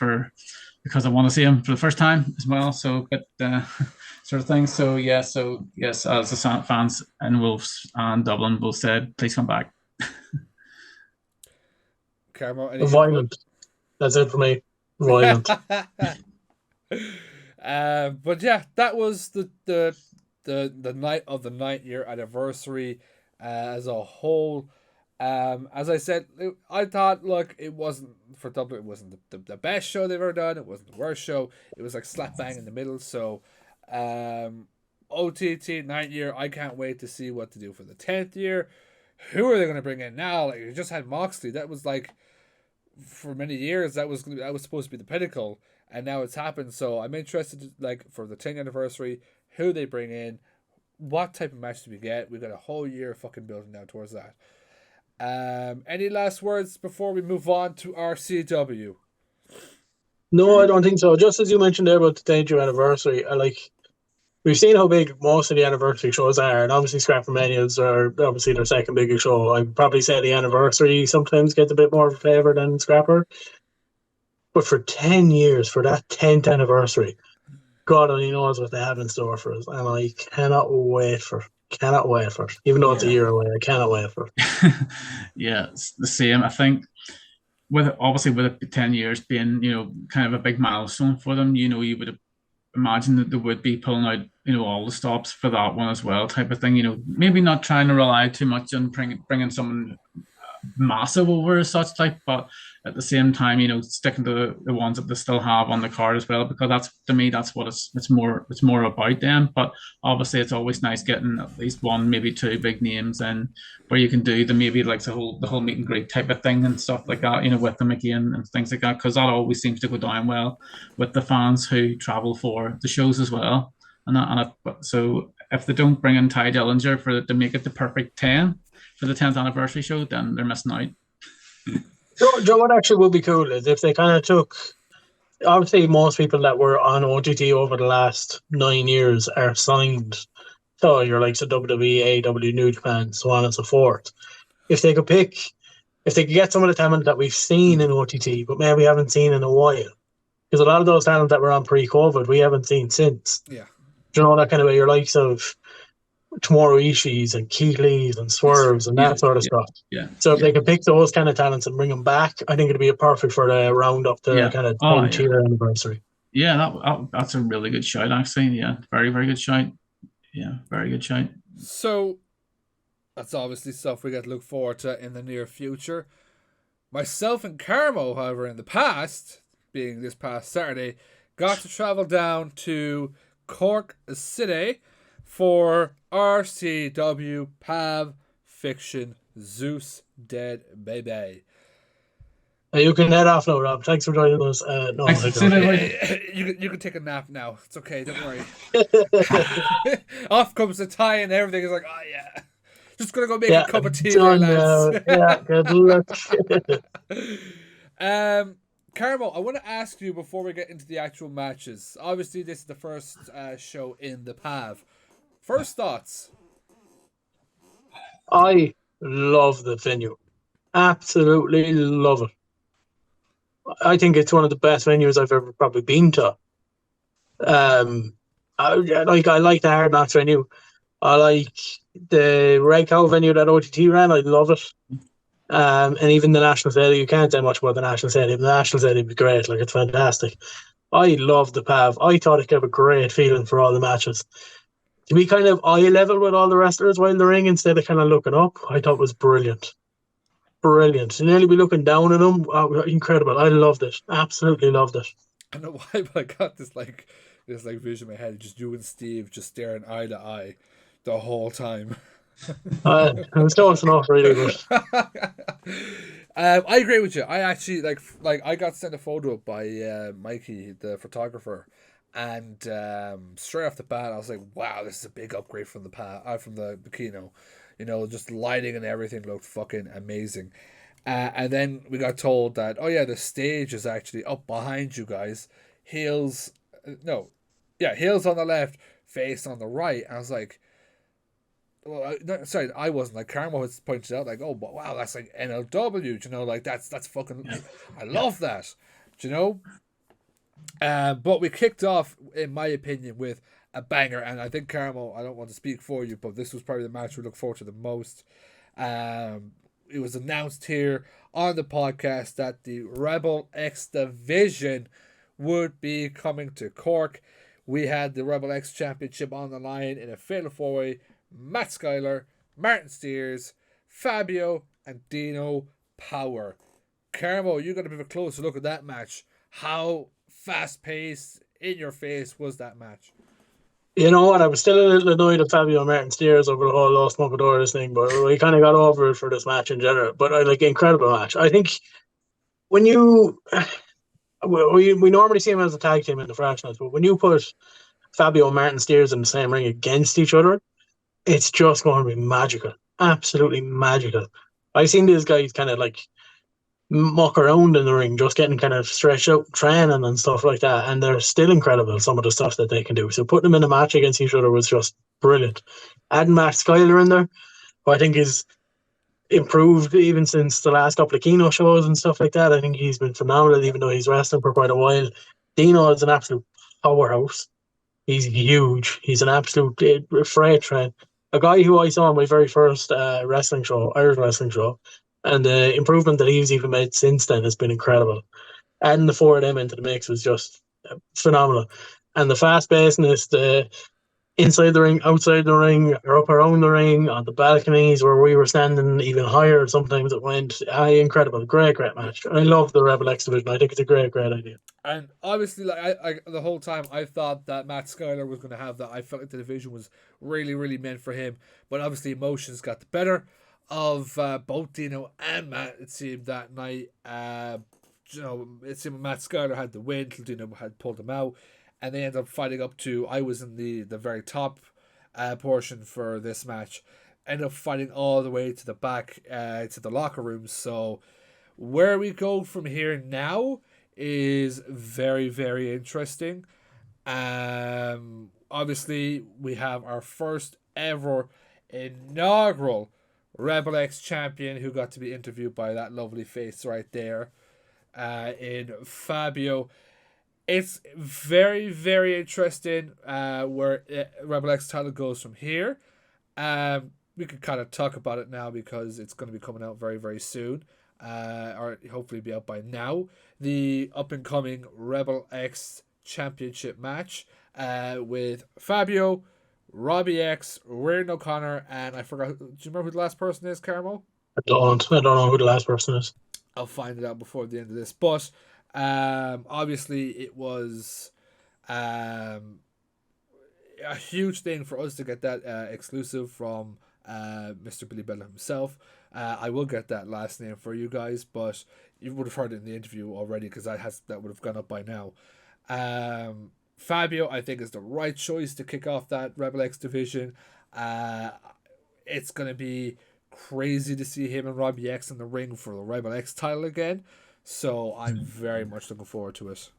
because I want to see him for the first time as well. So, but sort of thing. So yes, as the fans in Wolves and Dublin both said, please come back. Carmo, violent. That's it for me. Violent. But yeah, that was the night of the 9-year anniversary as a whole. As I said, I thought, look, it wasn't for Dublin. It wasn't the best show they've ever done. It wasn't the worst show. It was like slap bang in the middle. So, OTT 9th year. I can't wait to see what to do for the 10th year. Who are they going to bring in now? Like, you just had Moxley. That was like, for many years, that was supposed to be the pinnacle, and now it's happened. So I'm interested, like, for the 10th anniversary, who they bring in, what type of match do we get? We've got a whole year fucking building now towards that. Any last words before we move on to RCW? No, I don't think so. Just as you mentioned there about the 10th anniversary, we've seen how big most of the anniversary shows are, and obviously Scrappermanias are obviously their second biggest show. I'd probably say the anniversary sometimes gets a bit more of a favour than Scrapper. But for 10 years, for that 10th anniversary, God only knows what they have in store for us. And I cannot wait for it. Even though it's a year away, I cannot wait for it. Yeah, it's the same. I think with it 10 years being, kind of a big milestone for them, you would imagine that they would be pulling out, all the stops for that one as well, type of thing. Maybe not trying to rely too much on bringing someone massive over as such type, but at the same time, sticking to the ones that they still have on the card as well, because that's what it's more about them. But obviously, it's always nice getting at least one, maybe two big names, and where you can do maybe like the whole meet and greet type of thing and stuff like that, with them again and things like that, because that always seems to go down well with the fans who travel for the shows as well. So if they don't bring in Ty Dillinger to make it the perfect 10 for the 10th anniversary show, then they're missing out. Joe, what actually would be cool is if they kind of took, obviously most people that were on OTT over the last 9 years are signed to your likes of WWE, AEW, New Japan, so on and so forth. If they could get some of the talent that we've seen in OTT, but maybe we haven't seen in a while, because a lot of those talent that were on pre-COVID, we haven't seen since. Yeah. Do you know, that kind of way, your likes of Tomorrow Ishii's and Keith Lee's and Swerves and that sort of stuff. Yeah. So if they could pick those kind of talents and bring them back, I think it'd be perfect for the round up the kind of 10th year anniversary. Yeah, that's a really good shout, actually. Yeah, very, very good shout. Yeah, very good shout. So that's obviously stuff we got to look forward to in the near future. Myself and Carmo, however, in the past, being this past Saturday, got to travel down to Cork City for RCW Pav Fiction Zeus Dead Baby. You can head off now, Rob. Thanks for joining us. No, you can take a nap now. It's okay, don't worry. Off comes the tie and everything is like, oh yeah. Just gonna go make a cup of tea there, lads. Yeah, good luck. Carmo, I want to ask you before we get into the actual matches. Obviously, this is the first show in the Pav. First thoughts. I love the venue. Absolutely love it. I think it's one of the best venues I've ever probably been to. I like the Hard Knocks venue. I like the Red Cow venue that OTT ran. I love it. And even the National Stadium. You can't say much about the National Stadium. The National Stadium is great. Like, it's fantastic. I love the Pav. I thought it gave a great feeling for all the matches. To be kind of eye level with all the wrestlers while the ring instead of kind of looking up, I thought was brilliant. Brilliant. To nearly be looking down at them, incredible. I loved it. Absolutely loved it. I don't know why, but I got this vision in my head, just you and Steve just staring eye to eye the whole time. It was close enough, really, but I agree with you. I actually like I got sent a photo by Mikey, the photographer, and straight off the bat, I was like, "Wow, this is a big upgrade from the Kino." You know, just lighting and everything looked fucking amazing. And then we got told that, oh yeah, the stage is actually up behind you guys. Heels on the left, face on the right. I was like, well, sorry, I wasn't. Like, Carmo has pointed out, like, oh, but wow, that's like NLW. You know, like that's fucking. I love that. You know. But we kicked off, in my opinion, with a banger, and I think, Carmo, I don't want to speak for you, but this was probably the match we look forward to the most. It was announced here on the podcast that the Rebel X division would be coming to Cork. We had the Rebel X Championship on the line in a fatal four-way. Matt Schuyler, Martin Steers, Fabio, and Dino Power. Carmo, you got a bit of a closer look at that match. How fast-paced, in your face was that match? you know what? I was still a little annoyed at Fabio Martin Steers over the whole Los Moncadores thing, but we kind of got over it for this match in general. But I like incredible match. I think when you we normally see him as a tag team in the fractionals, but when you put Fabio and Martin Steers in the same ring against each other, it's just going to be magical. Absolutely magical. I've seen these guys kind of like muck around in the ring, just getting kind of stretched out training and stuff like that, and they're still incredible, some of the stuff that they can do. So putting them in a match against each other was just brilliant. Adding Matt Schuyler in there, who I think is improved even since the last couple of Kino shows and stuff like that. I think he's been phenomenal, even though he's wrestling for quite a while. Dino is an absolute powerhouse. He's huge. He's an absolute freight train. A guy who I saw in my very first Irish wrestling show, and the improvement that he's even made since then has been incredible. Adding the four of them into the mix was just phenomenal. And the fast pacedness, the inside the ring, outside the ring, or up around the ring, on the balconies where we were standing even higher, sometimes it went incredible. Great match. I love the Rebel X division. I think it's a great idea. And obviously, like I the whole time I thought that Matt Schuyler was going to have that. I felt like the division was really, really meant for him. But obviously, emotions got the better of both Dino and Matt. It seemed that night. It seemed Matt Schuyler had the win till Dino had pulled him out, and they ended up fighting up to. I was in the very top portion for this match. Ended up fighting all the way to the back to the locker room. So where we go from here now is very, very interesting. Obviously, we have our first ever inaugural Rebel X champion who got to be interviewed by that lovely face right there in Fabio. It's very, very interesting where Rebel X title goes from here. We could kind of talk about it now because it's going to be coming out very, very soon. Or hopefully be out by now. The up and coming Rebel X Championship match with Fabio, Robbie X, Reardon O'Connor, and I forgot. Do you remember who the last person is, Carmo? I don't know who the last person is. I'll find it out before the end of this. But obviously, it was a huge thing for us to get that exclusive from Mr. Billy Bell himself. I will get that last name for you guys, but you would have heard it in the interview already because that would have gone up by now. Fabio, I think, is the right choice to kick off that Rebel X division. It's going to be crazy to see him and Robbie X in the ring for the Rebel X title again. So I'm very much looking forward to it.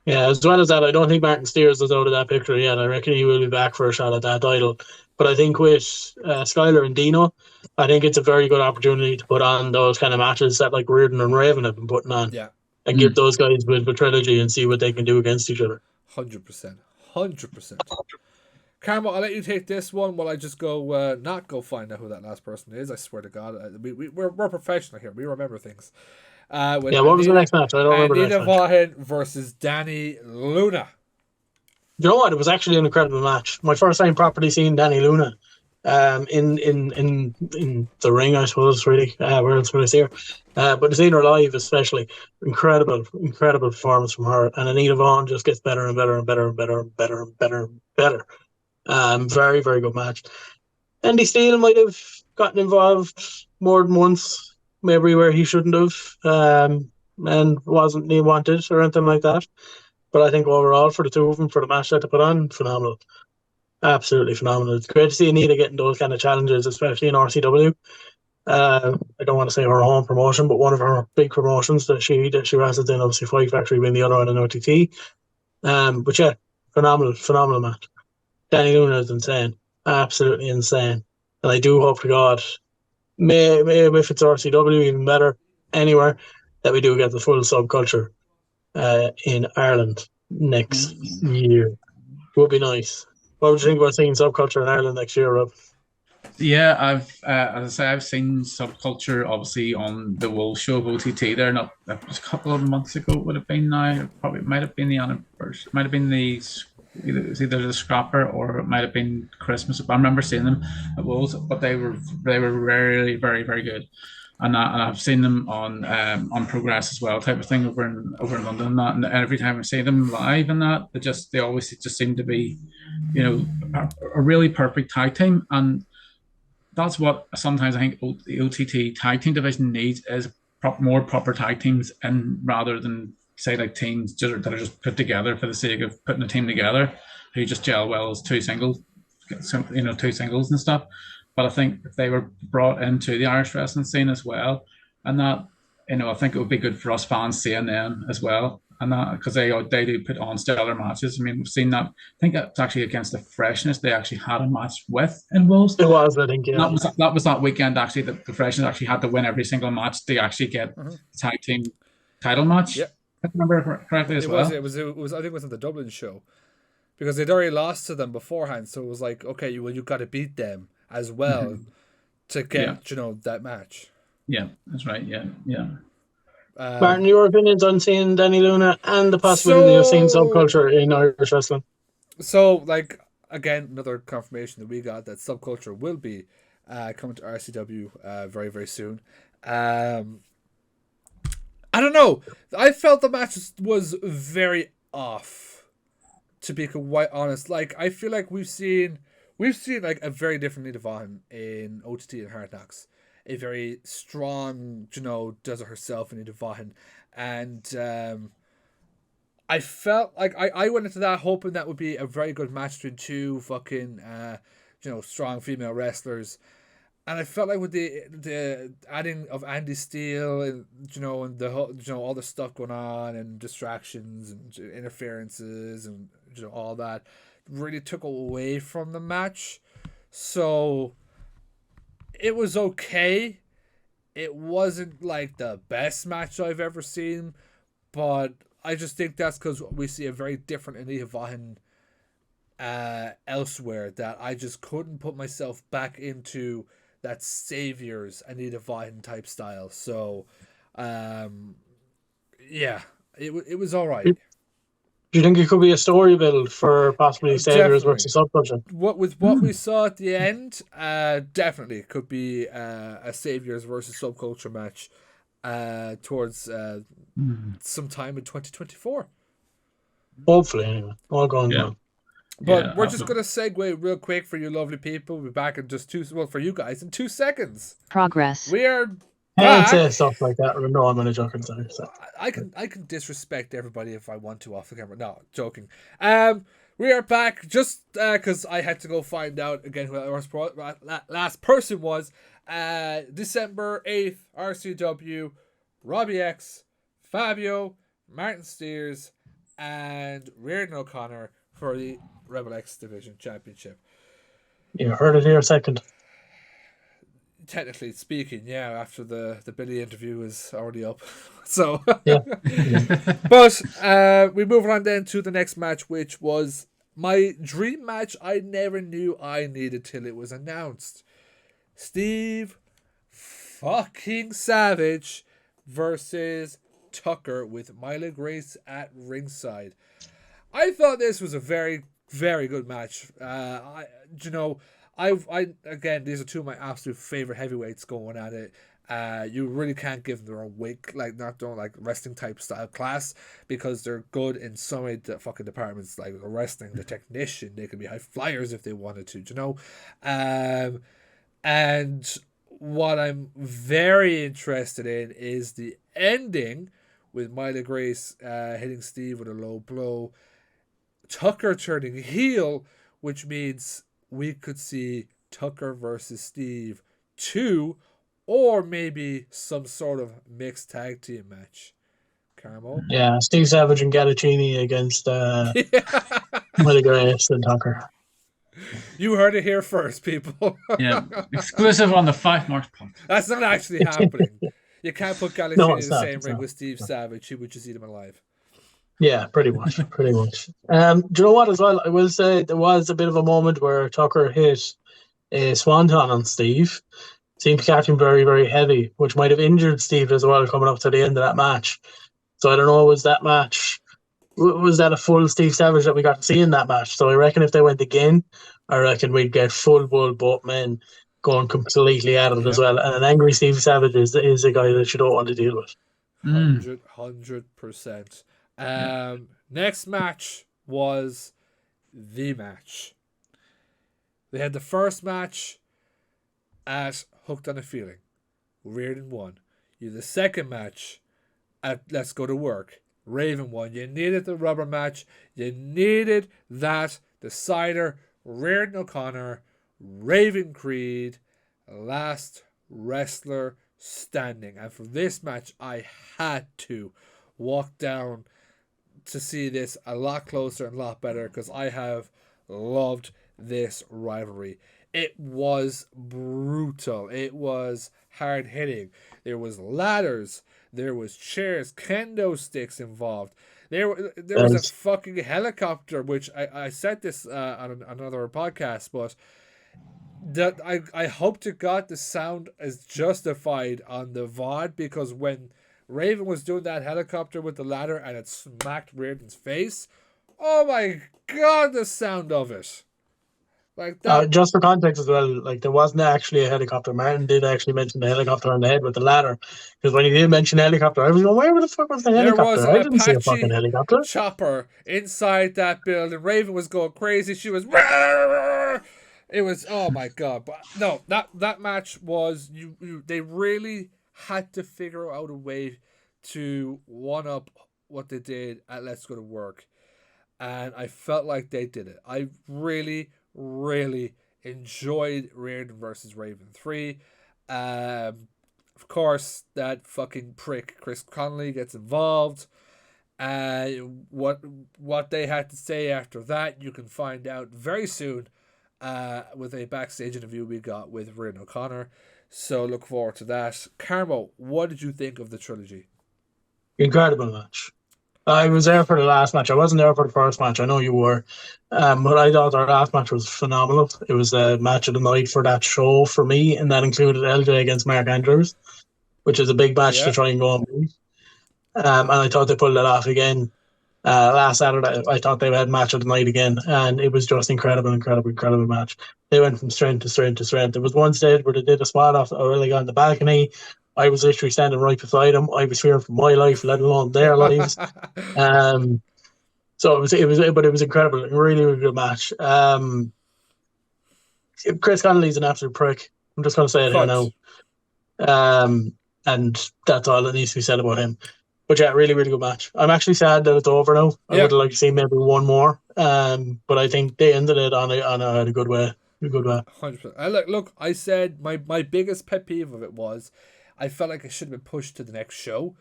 Yeah, as well as that, I don't think Martin Steers is out of that picture yet. I reckon he will be back for a shot at that title. But I think with Skylar and Dino, I think it's a very good opportunity to put on those kind of matches that like Reardon and Raven have been putting on, Yeah, and give those guys a bit of a trilogy and see what they can do against each other. 100%. 100%. Carmo, I'll let you take this one while I just go not go find out who that last person is. I swear to God, we're professional here. We remember things. With What was the next match? I don't remember the Anita next match. Vaughan versus Danny Luna. You know what? It was actually an incredible match. My first time properly seeing Danny Luna in the ring, I suppose, really. Where else would I see her? But seeing her live, especially, incredible performance from her. And Anita Vaughan just gets better and better and better and better and better and better and better. Very, very good match. Andy Steele might have gotten involved more than once, maybe where he shouldn't have, and wasn't he wanted or anything like that. But I think overall, for the two of them, for the match that they put on, phenomenal. Absolutely phenomenal. It's great to see Anita getting those kind of challenges, especially in RCW. I don't want to say her home promotion, but one of her big promotions that she wrestled in, obviously Fight Factory being the other one in OTT. But yeah, phenomenal match. Danny Luna is insane, absolutely insane, and I do hope to God, may if it's RCW, even better, anywhere, that we do get the full subculture in Ireland next year. Would be nice. What would you think about seeing subculture in Ireland next year, Rob? Yeah, I've as I say, I've seen Subculture obviously on the Wolf Show of OTT. There, not that was a couple of months ago. It would have been now. Probably might have been the anniversary. Might have been it was either the Scrapper or it might have been Christmas. I remember seeing them at Wolves, but they were really very very good. And I've seen them on Progress as well, type of thing over in London. And every time I see them live and that, they always just seem to be, a really perfect tag team. And that's what sometimes I think the OTT tag team division needs is more proper tag teams, and rather than say like teams that are just put together for the sake of putting a team together, who just gel well as two singles and stuff. But I think if they were brought into the Irish wrestling scene as well, and that, I think it would be good for us fans seeing them as well. And that, because they do put on stellar matches. I mean, we've seen that. I think that's actually against the Freshness. They actually had a match with in Wolves. It was, I think, yeah. That was that weekend. Actually, the Freshness actually had to win every single match to actually get the tag team title match. Yep. If I remember correctly as well. It was. I think it was on the Dublin show, because they'd already lost to them beforehand. So it was like, okay, you got to beat them as well to get that match. Yeah, that's right. Yeah. Martin, your opinions on seeing Danny Luna and the possibility of seeing subculture in Irish wrestling? So, like, again, another confirmation that we got that subculture will be coming to RCW very, very soon. I don't know. I felt the match was very off, to be quite honest. Like, I feel like we've seen like a very different Nita Vaughan in OTT and Hard Knocks. A very strong, does it herself Nita Vaughan. And I felt like I went into that hoping that would be a very good match between two fucking, strong female wrestlers. And I felt like with the adding of Andy Steele and, and the whole, all the stuff going on and distractions and interferences and, all that really took away from the match. So it was okay. It wasn't like the best match I've ever seen, but I just think that's because we see a very different Anita Vaughan elsewhere, that I just couldn't put myself back into that Saviors Anita Vaughan type style. So, it was all right. Do you think it could be a story build for possibly Saviors versus subculture? What we saw at the end, definitely could be a Saviors versus subculture match towards sometime in 2024. Hopefully, anyway. All going well. But we're just going to segue real quick for you lovely people. We'll be back in just for you guys in 2 seconds. Progress. We are I don't say stuff like that. No, I'm only joking. Sorry. I can disrespect everybody if I want to off the camera. No, joking. We are back just because I had to go find out again who that last person was. December 8th, RCW, Robbie X, Fabio, Martin Steers, and Reardon O'Connor for the Rebel X Division Championship. You heard it here second. Technically speaking, yeah, after the Billy interview is already up. So, Yeah. But we move on then to the next match, which was my dream match I never knew I needed till it was announced. Steve fucking Savage versus Tucker with Myla Grace at ringside. I thought this was a very, very good match. I again, these are two of my absolute favorite heavyweights going at it. You really can't give them their own weight, like not doing like wrestling type style class, because they're good in so many fucking departments, like the wrestling, the technician. They could be high flyers if they wanted to, and what I'm very interested in is the ending with Myla Grace hitting Steve with a low blow, Tucker turning heel, which means we could see Tucker versus Steve 2, or maybe some sort of mixed tag team match. Carmo? Yeah, Steve Savage and Gattacini against Myla Grace and Tucker. You heard it here first, people. Yeah, exclusive on the 5Marks podcast. That's not actually happening. You can't put Gattacini No, in it's the not, same it's ring not. with Steve Savage. You would just eat him alive. Yeah, pretty much. Do you know what as well? I will say there was a bit of a moment where Tucker hit a swanton on Steve. Seemed to catch him very, very heavy, which might have injured Steve as well coming up to the end of that match. So I don't know, was that a full Steve Savage that we got to see in that match? So I reckon if they went again, I reckon we'd get full bull both men going completely at it as well. And an angry Steve Savage is a guy that you don't want to deal with. 100%. Next match was the match. They had the first match at Hooked on a Feeling. Reardon won. You had the second match at Let's Go to Work. Raven won. You needed the rubber match. You needed that decider. Reardon O'Connor, Raven Creed, last wrestler standing. And for this match, I had to walk down to see this a lot closer and a lot better, because I have loved this rivalry. It was brutal. It was hard hitting. There was ladders. There was chairs, kendo sticks involved. There was a fucking helicopter, which I said this on another podcast, but that I hope to God the sound is justified on the VOD, because when Raven was doing that helicopter with the ladder and it smacked Reardon's face, oh my God, the sound of it. Like that. Just for context as well, like there wasn't actually a helicopter. Martin did actually mention the helicopter on the head with the ladder, because when he did mention helicopter, I was going, where the fuck was the helicopter? There was I didn't see a fucking helicopter. Chopper inside that building. Raven was going crazy. She was... It was, oh my God. But no, that match was... They really had to figure out a way to one-up what they did at Let's Go to Work. And I felt like they did it. I really enjoyed Reardon versus Raven 3. Of course, that fucking prick Chris Connolly gets involved. What they had to say after that, you can find out very soon with a backstage interview we got with Reardon O'Connor. So look forward to that. Carmo, what did you think of the trilogy? Incredible match. I was there for the last match. I wasn't there for the first match. I know you were. But I thought our last match was phenomenal. It was a match of the night for that show for me, and that included LJ against Mark Andrews, which is a big match to try and go on. And I thought they pulled it off again last Saturday. I thought they had match of the night again, and it was just incredible match. They went from strength to strength to strength. There was one stage where they did a spot off really on the balcony. I was literally standing right beside them. I was fearing for my life, let alone their lives. So it was incredible. A really good match. Chris Connolly's an absolute prick. I'm just going to say it here now. And that's all that needs to be said about him. But yeah, really good match. I'm actually sad that it's over now. I would have liked to see maybe one more. But I think they ended it on a good way. A good way. 100%. Look, I said my biggest pet peeve of it was, I felt like it should have been pushed to the next show.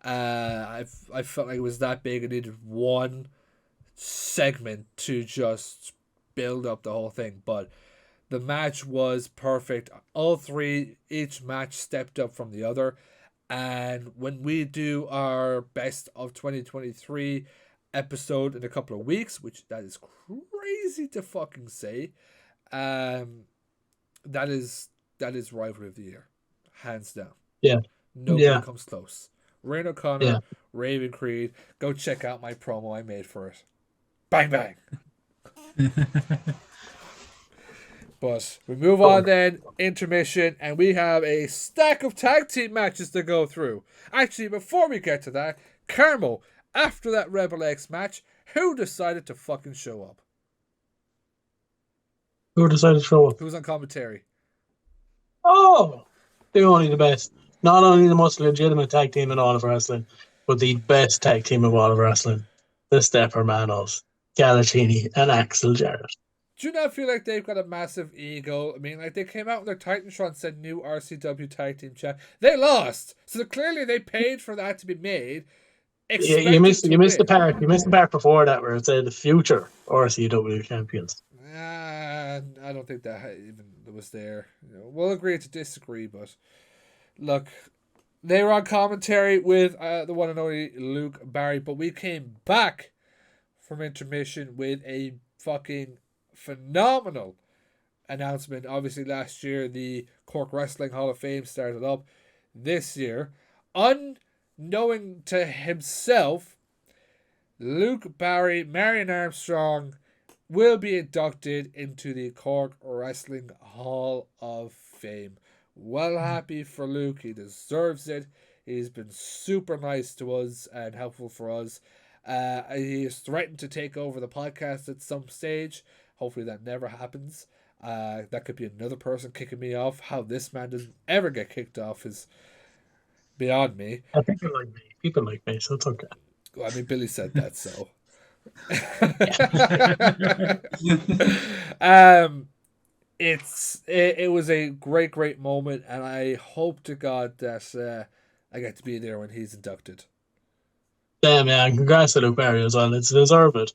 I felt like it was that big. It needed one segment to just build up the whole thing. But the match was perfect. All three, each match stepped up from the other. And when we do our best of 2023 episode in a couple of weeks, which that is crazy to fucking say, that is rivalry of the year, hands down. Yeah. Nobody comes close. Ryan O'Connor, Yeah. Raven Creed. Go check out my promo I made for it. Bang bang. But we move on then, intermission, and we have a stack of tag team matches to go through. Actually, before we get to that, Carmo, after that Rebel X match, who decided to fucking show up? Who decided to show up? Who was on commentary? Oh, they're only the best. Not only the most legitimate tag team in all of wrestling, but the best tag team of all of wrestling. The Stepper Manos, Galacini, and Axel Jarrett. Do you not feel like they've got a massive ego? I mean, like, they came out in their Titantron and said new RCW tag team chat. They lost, so clearly they paid for that to be made. Yeah, you missed the part. You missed the part before that where it said the future RCW champions. I don't think that even was there. You know, we'll agree to disagree, but look, they were on commentary with the one and only Luke Barry, but we came back from intermission with a fucking phenomenal announcement. Obviously, last year the Cork Wrestling Hall of Fame started up. This year, unknowing to himself, Luke Barry, Marion Armstrong will be inducted into the Cork Wrestling Hall of Fame. Well happy for Luke. He deserves it. He's been super nice to us and helpful for us. He has threatened to take over the podcast at some stage. Hopefully that never happens. That could be another person kicking me off. How this man doesn't ever get kicked off is beyond me. People like me. People like me, so it's okay. Well, I mean, Billy said that, so. It was a great moment, and I hope to God that I get to be there when he's inducted. Yeah, man, congrats to Luke Barry as well. It's deserved.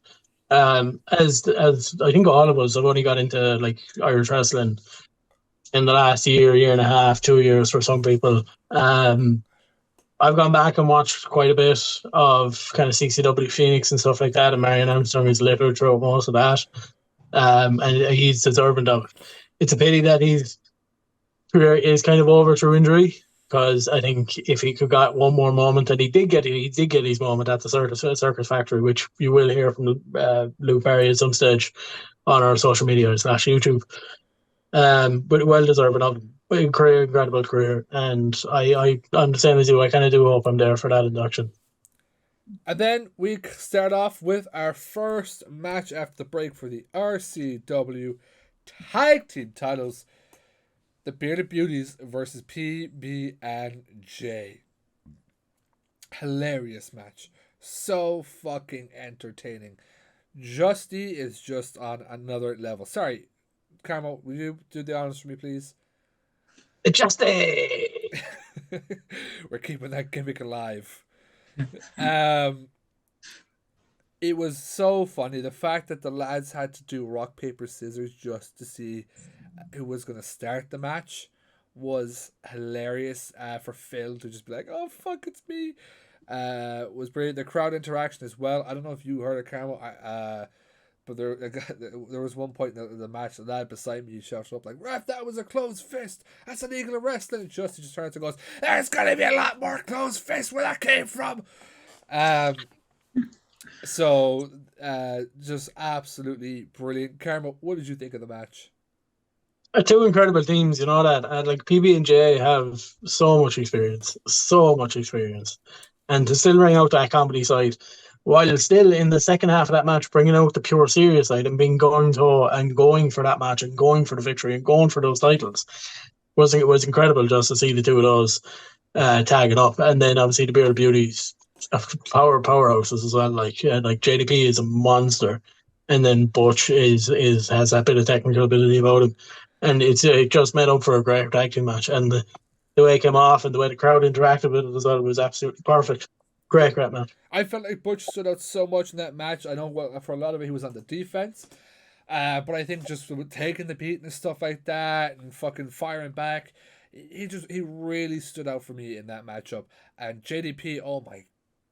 As I think all of us have only got into like Irish wrestling in the last year and a half, 2 years for some people. I've gone back and watched quite a bit of kind of CCW Phoenix and stuff like that, and Marion Armstrong is literally through most of that. And he's deserving of it. It's a pity that his career is kind of over through injury, because I think if he could got one more moment, and he did get his moment at the Circus Factory, which you will hear from Luke Barry at some stage on our social media / YouTube. But well deserving of him. Incredible career, and I'm the same as you. I kind of do hope I'm there for that induction. And then we start off with our first match after the break for the RCW Tag Team titles. The Bearded Beauties versus PB&J. Hilarious match. So fucking entertaining. Justy is just on another level. Sorry, Carmo, will you do the honors for me, please? Justy! We're keeping that gimmick alive. It was so funny. The fact that the lads had to do rock, paper, scissors just to see who was going to start the match was hilarious. For Phil to just be like, oh, fuck, it's me. Was brilliant. The crowd interaction as well. I don't know if you heard it, Carmo. But there was one point in the match, the lad beside me shouted up like, ref, that was a closed fist. That's illegal in wrestling. And Justin just turns and goes, there's going to be a lot more closed fists where that came from. So just absolutely brilliant. Carmo, what did you think of the match? Two incredible teams, you know that. And like PB&J have so much experience. And to still bring out that comedy side, while still in the second half of that match bringing out the pure serious side and being going for that match and going for the victory and going for those titles, it was incredible just to see the two of those tagging up. And then obviously the Bearded Beauties, powerhouses as well. Like JDP is a monster, and then Butch has that bit of technical ability about him, and it just made up for a great tag team match. And the way it came off and the way the crowd interacted with it as well was absolutely perfect. Great match. I felt like Butch stood out so much in that match. I know for a lot of it he was on the defense, but I think just with taking the beat and stuff like that and fucking firing back, he really stood out for me in that matchup. And JDP, oh my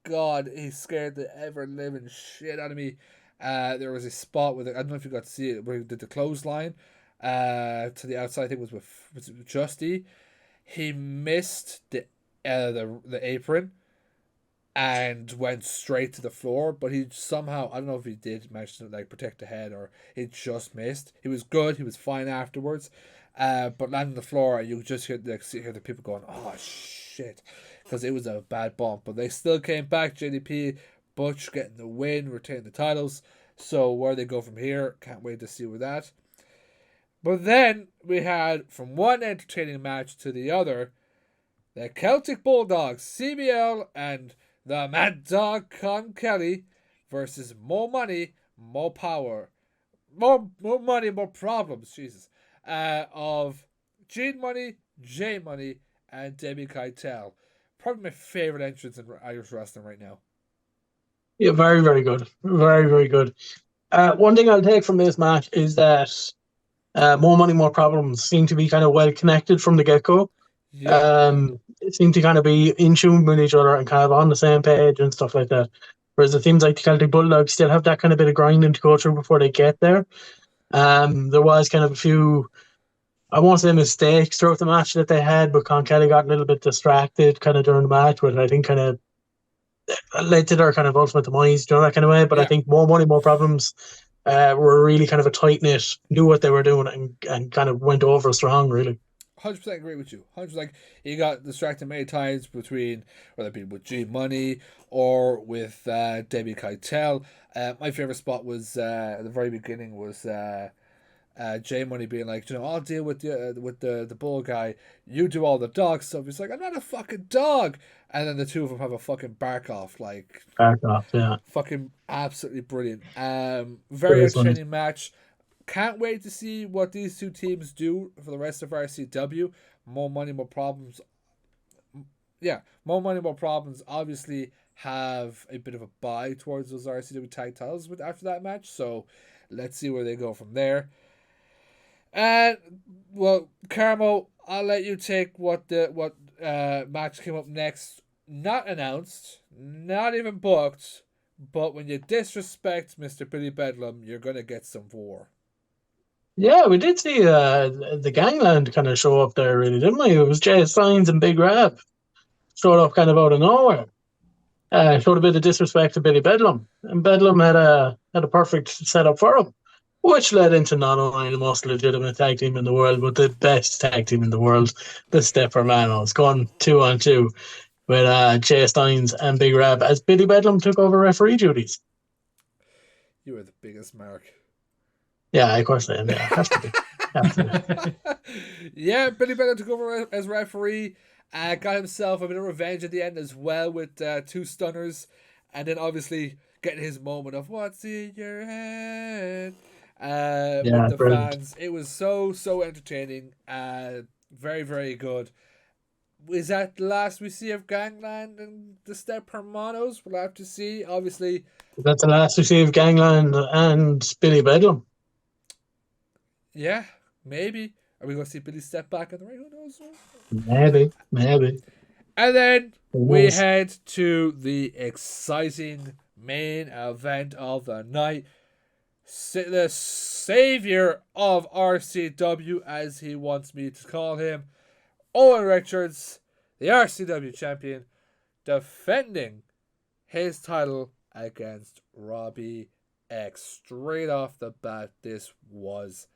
god, he scared the ever living shit out of me. There was a spot with I don't know if you got to see it where he did the clothesline to the outside. I think it was it Justy. He missed the apron and went straight to the floor, but he somehow, I don't know if he did manage to like protect the head or he just missed. He was good, he was fine afterwards, but landing on the floor, you just hear the people going, oh shit, because it was a bad bump. But they still came back. JDP, Butch getting the win, retaining the titles. So where they go from here, can't wait to see with that. But then we had, from one entertaining match to the other, the Celtic Bulldogs, CBL, and the Mad Dog Con Kelly versus More Money, More Power. More money, more problems, Jesus. Of Gene Money, J Money, and Debbie Keitel. Probably my favorite entrance in Irish wrestling right now. Yeah, very, very good. Very, very good. One thing I'll take from this match is that More Money, More Problems seem to be kind of well connected from the get-go. Yeah. It seemed to kind of be in tune with each other and kind of on the same page and stuff like that. Whereas it seems like the Celtic Bulldogs still have that kind of bit of grinding to go through before they get there. There was kind of a few, I won't say mistakes throughout the match that they had, but Con Kelly got a little bit distracted kind of during the match, which I think kind of led to their kind of ultimate demise, that kind of way. But I think More Money, More Problems were really kind of a tight knit, knew what they were doing, and kind of went over strong, really. 100% agree with you. 100%. Like, he got distracted many times between, whether it be with G Money or with Debbie Keitel. My favorite spot was at the very beginning was J Money being like, I'll deal with the bull guy. You do all the dog stuff. He's like, I'm not a fucking dog. And then the two of them have a fucking bark off, like back off, yeah. Fucking absolutely brilliant. Very entertaining match. Can't wait to see what these two teams do for the rest of RCW. More Money, More Problems. Yeah, More Money, More Problems obviously have a bit of a bye towards those RCW tag titles after that match. So let's see where they go from there. And well, Carmo, I'll let you take what match came up next. Not announced, not even booked, but when you disrespect Mr. Billy Bedlam, you're gonna get some war. Yeah, we did see the gangland kind of show up there, really, didn't we? It was Jay Signs and Big Rab showed up kind of out of nowhere. Showed a bit of disrespect to Billy Bedlam, and Bedlam had a perfect setup for him, which led into not only the most legitimate tag team in the world, but the best tag team in the world, the Stepper Manos, going 2-on-2 with Jay Steins and Big Rab as Billy Bedlam took over referee duties. You are the biggest mark. Yeah, of course I am. Yeah, have to be. Have to be. Yeah, Billy Bedlam took over as referee. Got himself a bit of revenge at the end as well with 2 stunners, and then obviously getting his moment of what's in your head with the brilliant fans. It was so entertaining. Very, very good. Is that the last we see of Gangland and the Step Hermanos? We'll have to see. Obviously, that's the last we see of Gangland and Billy Bedlam. Yeah, maybe. Are we going to see Billy step back in the ring? Who knows? Maybe. And then we head to the exciting main event of the night. The savior of RCW, as he wants me to call him, Owen Richards, the RCW champion, defending his title against Robbie X. Straight off the bat, this was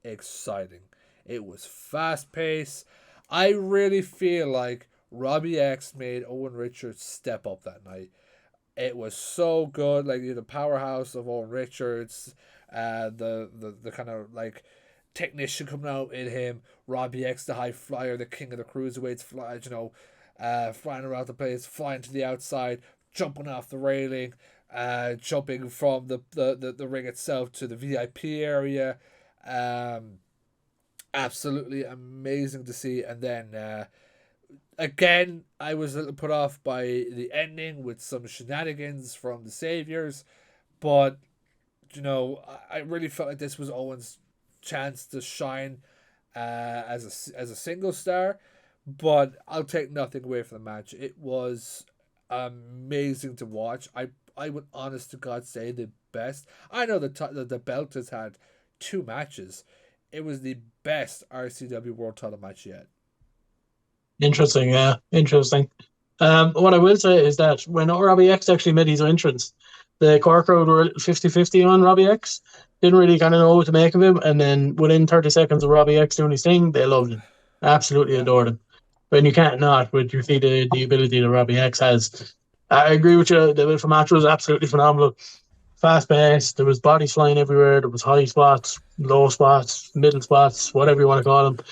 exciting. It was fast paced. I really feel like Robbie X made Owen Richards step up that night. It was so good. Like, the powerhouse of Owen Richards, the kind of like technician coming out in him. Robbie X, the high flyer, the king of the cruiserweights, flying around the place, flying to the outside, jumping off the railing, jumping from the ring itself to the VIP area. absolutely amazing to see. And then again, I was a little put off by the ending with some shenanigans from the Saviors, but I really felt like this was Owen's chance to shine as a single star. But I'll take nothing away from the match. It was amazing to watch. I would honest to God say the best. I know the belt has had 2 matches. It was the best RCW World Title match yet. Interesting, yeah, interesting. What I will say is that when Robbie X actually made his entrance, the core crowd were 50-50 on Robbie X. Didn't really kind of know what to make of him, and then within 30 seconds of Robbie X doing his thing, they loved him. Absolutely adored him. And you can't not, with you see the ability that Robbie X has. I agree with you. The match was absolutely phenomenal. Fast paced. There was bodies flying everywhere. There was high spots, low spots, middle spots, whatever you want to call them,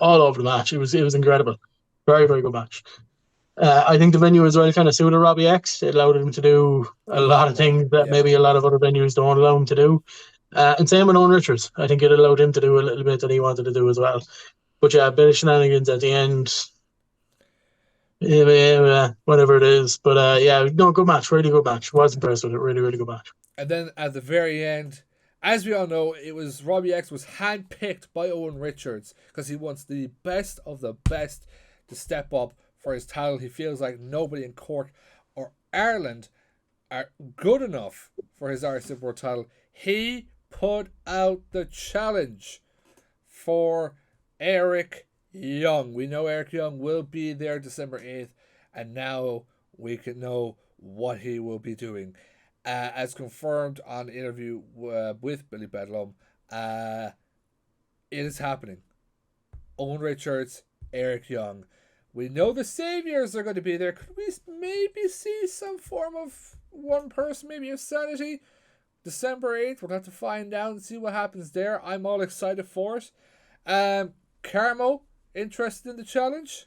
all over the match. It was incredible. Very, very good match. I think the venue as well kind of suited Robbie X. It allowed him to do a lot of things that maybe a lot of other venues don't allow him to do. And same with Owen Richards. I think it allowed him to do a little bit that he wanted to do as well. But yeah, a bit of shenanigans at the end. Yeah, whatever it is. But yeah, no, good match. Really good match. Was impressed with it. Really, really good match. And then at the very end, as we all know, it was Robbie X was handpicked by Owen Richards because he wants the best of the best to step up for his title. He feels like nobody in Cork or Ireland are good enough for his RCW World title. He put out the challenge for Eric Young. We know Eric Young will be there December 8th, and now we can know what he will be doing. As confirmed on the interview with Billy Bedlam, it is happening. Owen Richards, Eric Young. We know the Saviors are going to be there. Could we maybe see some form of one person, maybe of Sanity? December 8th, we'll have to find out and see what happens there. I'm all excited for it. Carmo, interested in the challenge?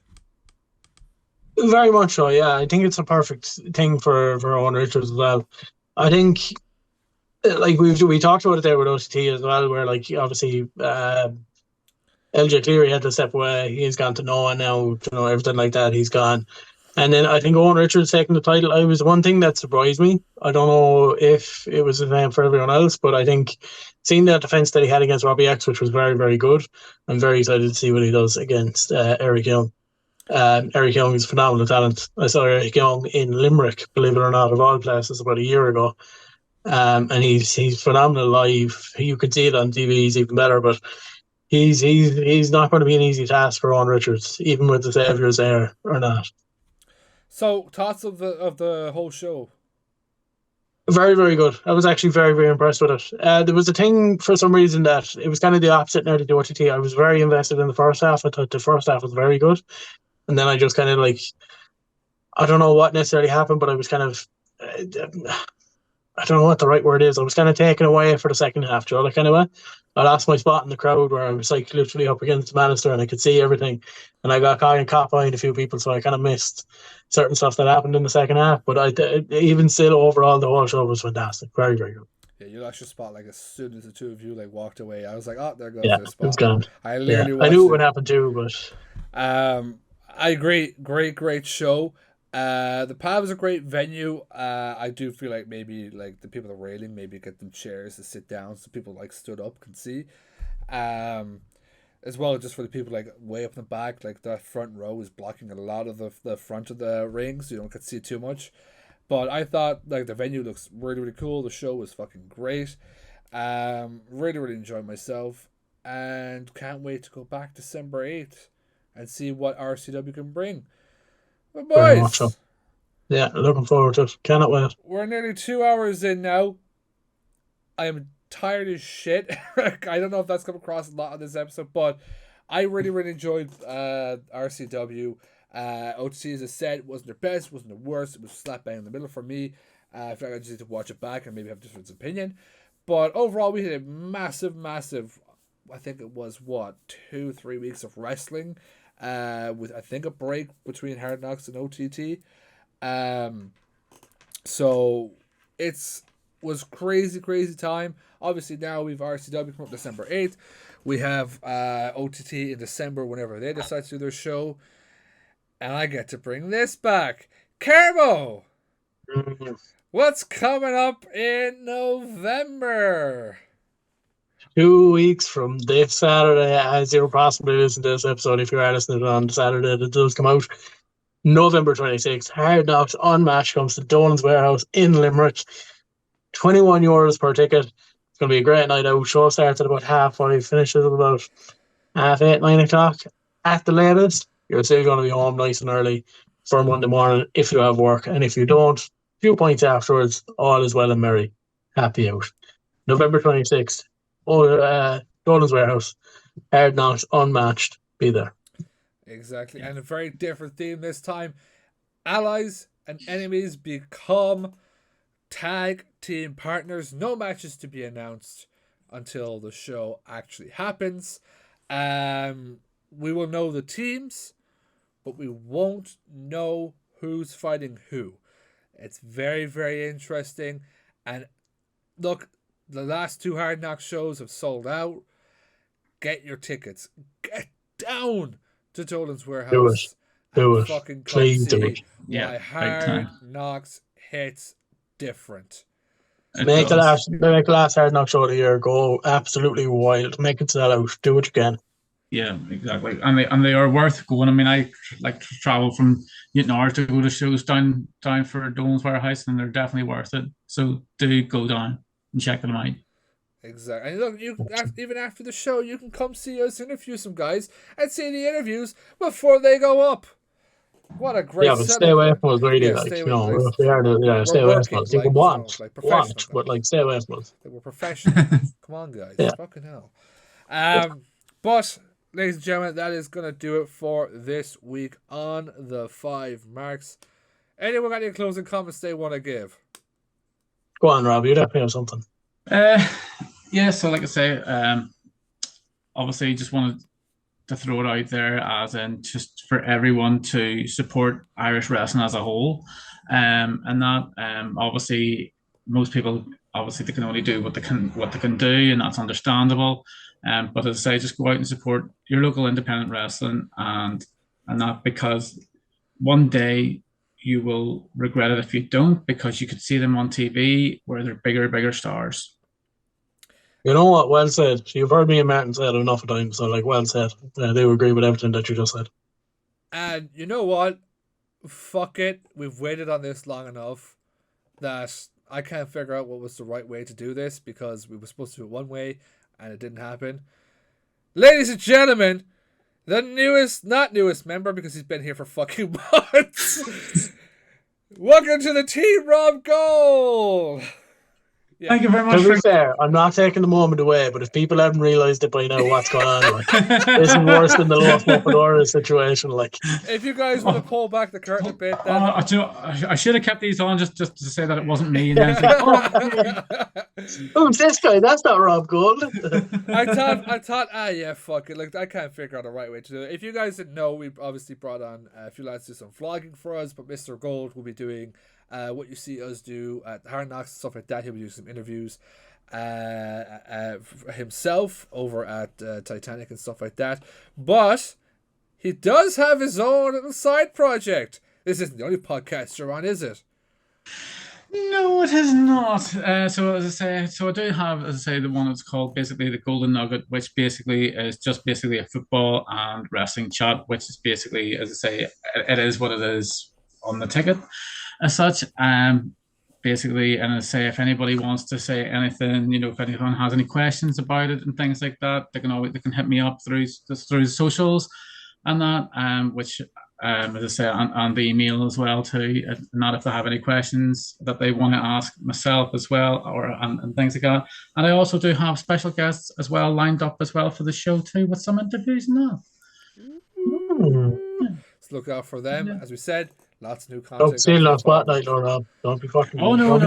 Very much so, yeah. I think it's a perfect thing for Owen Richards as well. I think, like we talked about it there with OCT as well, where like obviously LJ Cleary had to step away. He's gone to Noah now, everything like that. He's gone. And then I think Owen Richards taking the title. I was one thing that surprised me. I don't know if it was the same for everyone else, but I think seeing that defense that he had against Robbie X, which was very, very good, I'm very excited to see what he does against Eric Young. Eric Young is a phenomenal talent. I saw Eric Young in Limerick, believe it or not, of all places, about a year ago. And he's phenomenal live. You could see it on TV. He's even better, but he's not going to be an easy task for Owen Richards, even with the Saviors there or not. So, thoughts of the whole show? Very, very good. I was actually very, very impressed with it. There was a thing for some reason that it was kind of the opposite now to the OTT. I was very invested in the first half. I thought the first half was very good. And then I just kind of like, I don't know what necessarily happened, but I was kind of, I don't know what the right word is. I was kind of taken away for the second half, Joe. That kind of way. I lost my spot in the crowd where I was like literally up against the Manister and I could see everything. And I got caught behind a few people, so I kind of missed certain stuff that happened in the second half. But even still, overall, the whole show was fantastic. Very, very good. Yeah, you lost your spot like as soon as the two of you like walked away. I was like, oh, there goes their spot. It was gone. I literally I knew it would happen too, but I agree. Great show. The Pav is a great venue. I do feel like maybe like the people at the railing maybe get them chairs to sit down so people like stood up can see. As well just for the people like way up in the back, like that front row is blocking a lot of the front of the ring, so you don't get to see too much. But I thought like the venue looks really, really cool. The show was fucking great. Really, really enjoyed myself and can't wait to go back December 8th and see what RCW can bring. But very much boys, so. Yeah, looking forward to it. Cannot wait. We're nearly 2 hours in now. I am tired as shit. I don't know if that's come across a lot on this episode, but I really, really enjoyed RCW. OTC, as I said, wasn't their best, wasn't their worst. It was slap bang in the middle for me. I feel like I just need to watch it back and maybe have a different opinion. But overall, we had a massive, I think it was, 2-3 weeks of wrestling. With, I think, a break between Hard Knocks and OTT. So, was crazy time. Obviously, now we've RCW come up December 8th. We have OTT in December whenever they decide to do their show. And I get to bring this back. Carmo! What's coming up in November? 2 weeks from this Saturday, as you'll possibly listen to this episode if you are listening on the Saturday that does come out. November 26th, Hard Knocks Unmatched comes to Dolan's Warehouse in Limerick. €21 per ticket. It's going to be a great night out. Show starts at about 5:30, finishes at about 8:30, 9 o'clock at the latest. You're still going to be home nice and early for Monday morning if you have work. And if you don't, a few points afterwards, all is well and merry. Happy out. November 26th, Dolan's Warehouse, Hard Knocks Unmatched. Be there. Exactly. And a very different theme this time. Allies and enemies become tag team partners. No matches to be announced until the show actually happens. We will know the teams, but we won't know who's fighting who. It's very, very interesting. And look, the last 2 Hard Knock shows have sold out. Get your tickets. Get down to Dolan's Warehouse. Do it. Fucking Please do it. Why Hard Knocks hits different. Make the last Hard Knock show of the year go absolutely wild. Make it sell out. Do what you can. Yeah, exactly. And they are worth going. I mean, I like to travel from Newton to go to shows down for Dolan's Warehouse, and they're definitely worth it. So do go down and check them out. Exactly. And look, even after the show, you can come see us interview some guys and see the interviews before they go up. What a great but stay away from us, really. Yeah, like, stay you know, away, if we are to, stay away from us. You can watch, professional but like, stay away from us. We're professional. Come on, guys. Yeah. Fucking hell. But, ladies and gentlemen, that is going to do it for this week on the 5 Marks. Anyone got any closing comments they want to give? Go on, Rob. You definitely have something. Yeah, so like I say, obviously just wanted to throw it out there as in just for everyone to support Irish wrestling as a whole. And that obviously most people obviously they can only do what they can do, and that's understandable. But as I say, just go out and support your local independent wrestling and that, because one day you will regret it if you don't, because you could see them on TV where they're bigger stars. You know what? Well said. You've heard me and Martin say it enough times, so like, well said. They agree with everything that you just said. And you know what? Fuck it. We've waited on this long enough that I can't figure out what was the right way to do this, because we were supposed to do it one way and it didn't happen. Ladies and gentlemen, the not newest member, because he's been here for fucking months. Welcome to the Team Rob Gold. Yeah. Thank you very much. To be fair, I'm not taking the moment away, but if people haven't realised it by now, what's going on? Like, this is worse than the Lost Muppet situation. Like, if you guys want to pull back the curtain a bit, then I should have kept these on just to say that it wasn't me. And then who's this guy? That's not Rob Gold. I thought, yeah, fuck it. Like, I can't figure out the right way to do it. If you guys didn't know, we obviously brought on a few lads to do some vlogging for us, but Mr. Gold will be doing what you see us do at Hard Knocks and stuff like that. He'll be doing some interviews himself over at Titanic and stuff like that. But he does have his own little side project. This isn't the only podcast you're on, is it? No, it is not. So as I say, I do have, as I say, the one that's called basically the Golden Nugget, which basically is just basically a football and wrestling chat, which is basically, as I say, it is what it is on the ticket as such. Basically, and as I say, if anybody wants to say anything, you know, if anyone has any questions about it and things like that, they can hit me up through the socials and that, which as I say, on the email as well too. Not if they have any questions that they want to ask myself as well, and things like that. And I also do have special guests as well lined up as well for the show too, with some interviews and that. Let's look out for them. Yeah. As we said, lots of new content. Don't see last spotlight, Rob. Don't be fucking. Oh no.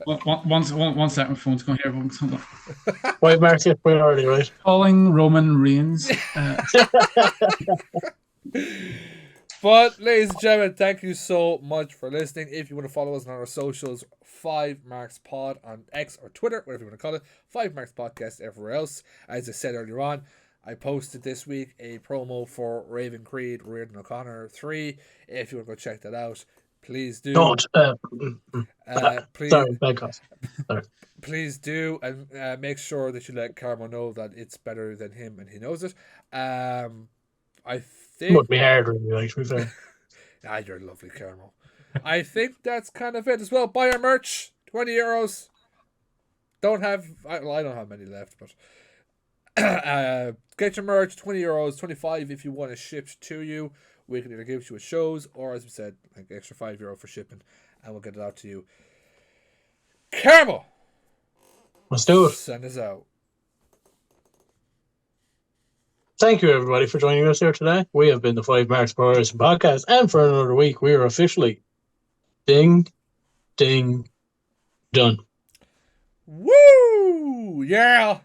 One second, my phone's going here. 5 Marks hit priority, right? Calling Roman Reigns. But But, ladies and gentlemen, thank you so much for listening. If you want to follow us on our socials, 5MarksPod on X or Twitter, whatever you want to call it, 5MarksPodcast everywhere else. As I said earlier on, I posted this week a promo for Raven Creed, Reardon O'Connor 3. If you want to go check that out, please do. Don't. Please, Sorry, bad cost. Sorry. please do, and make sure that you let Carmo know that it's better than him and he knows it. I think... Would be hard, really, like, to be fair. You're lovely, Carmo. I think that's kind of it as well. Buy our merch, €20. Don't have... I don't have many left, but... get your merch, €20, 25 if you want it shipped to you. We can either give it to you at shows, or as we said, like extra €5 for shipping, and we'll get it out to you. Carmo! Let's do it. Send us out. Thank you, everybody, for joining us here today. We have been the 5 Marks Podcast, and for another week, we are officially ding, ding, done. Woo! Yeah!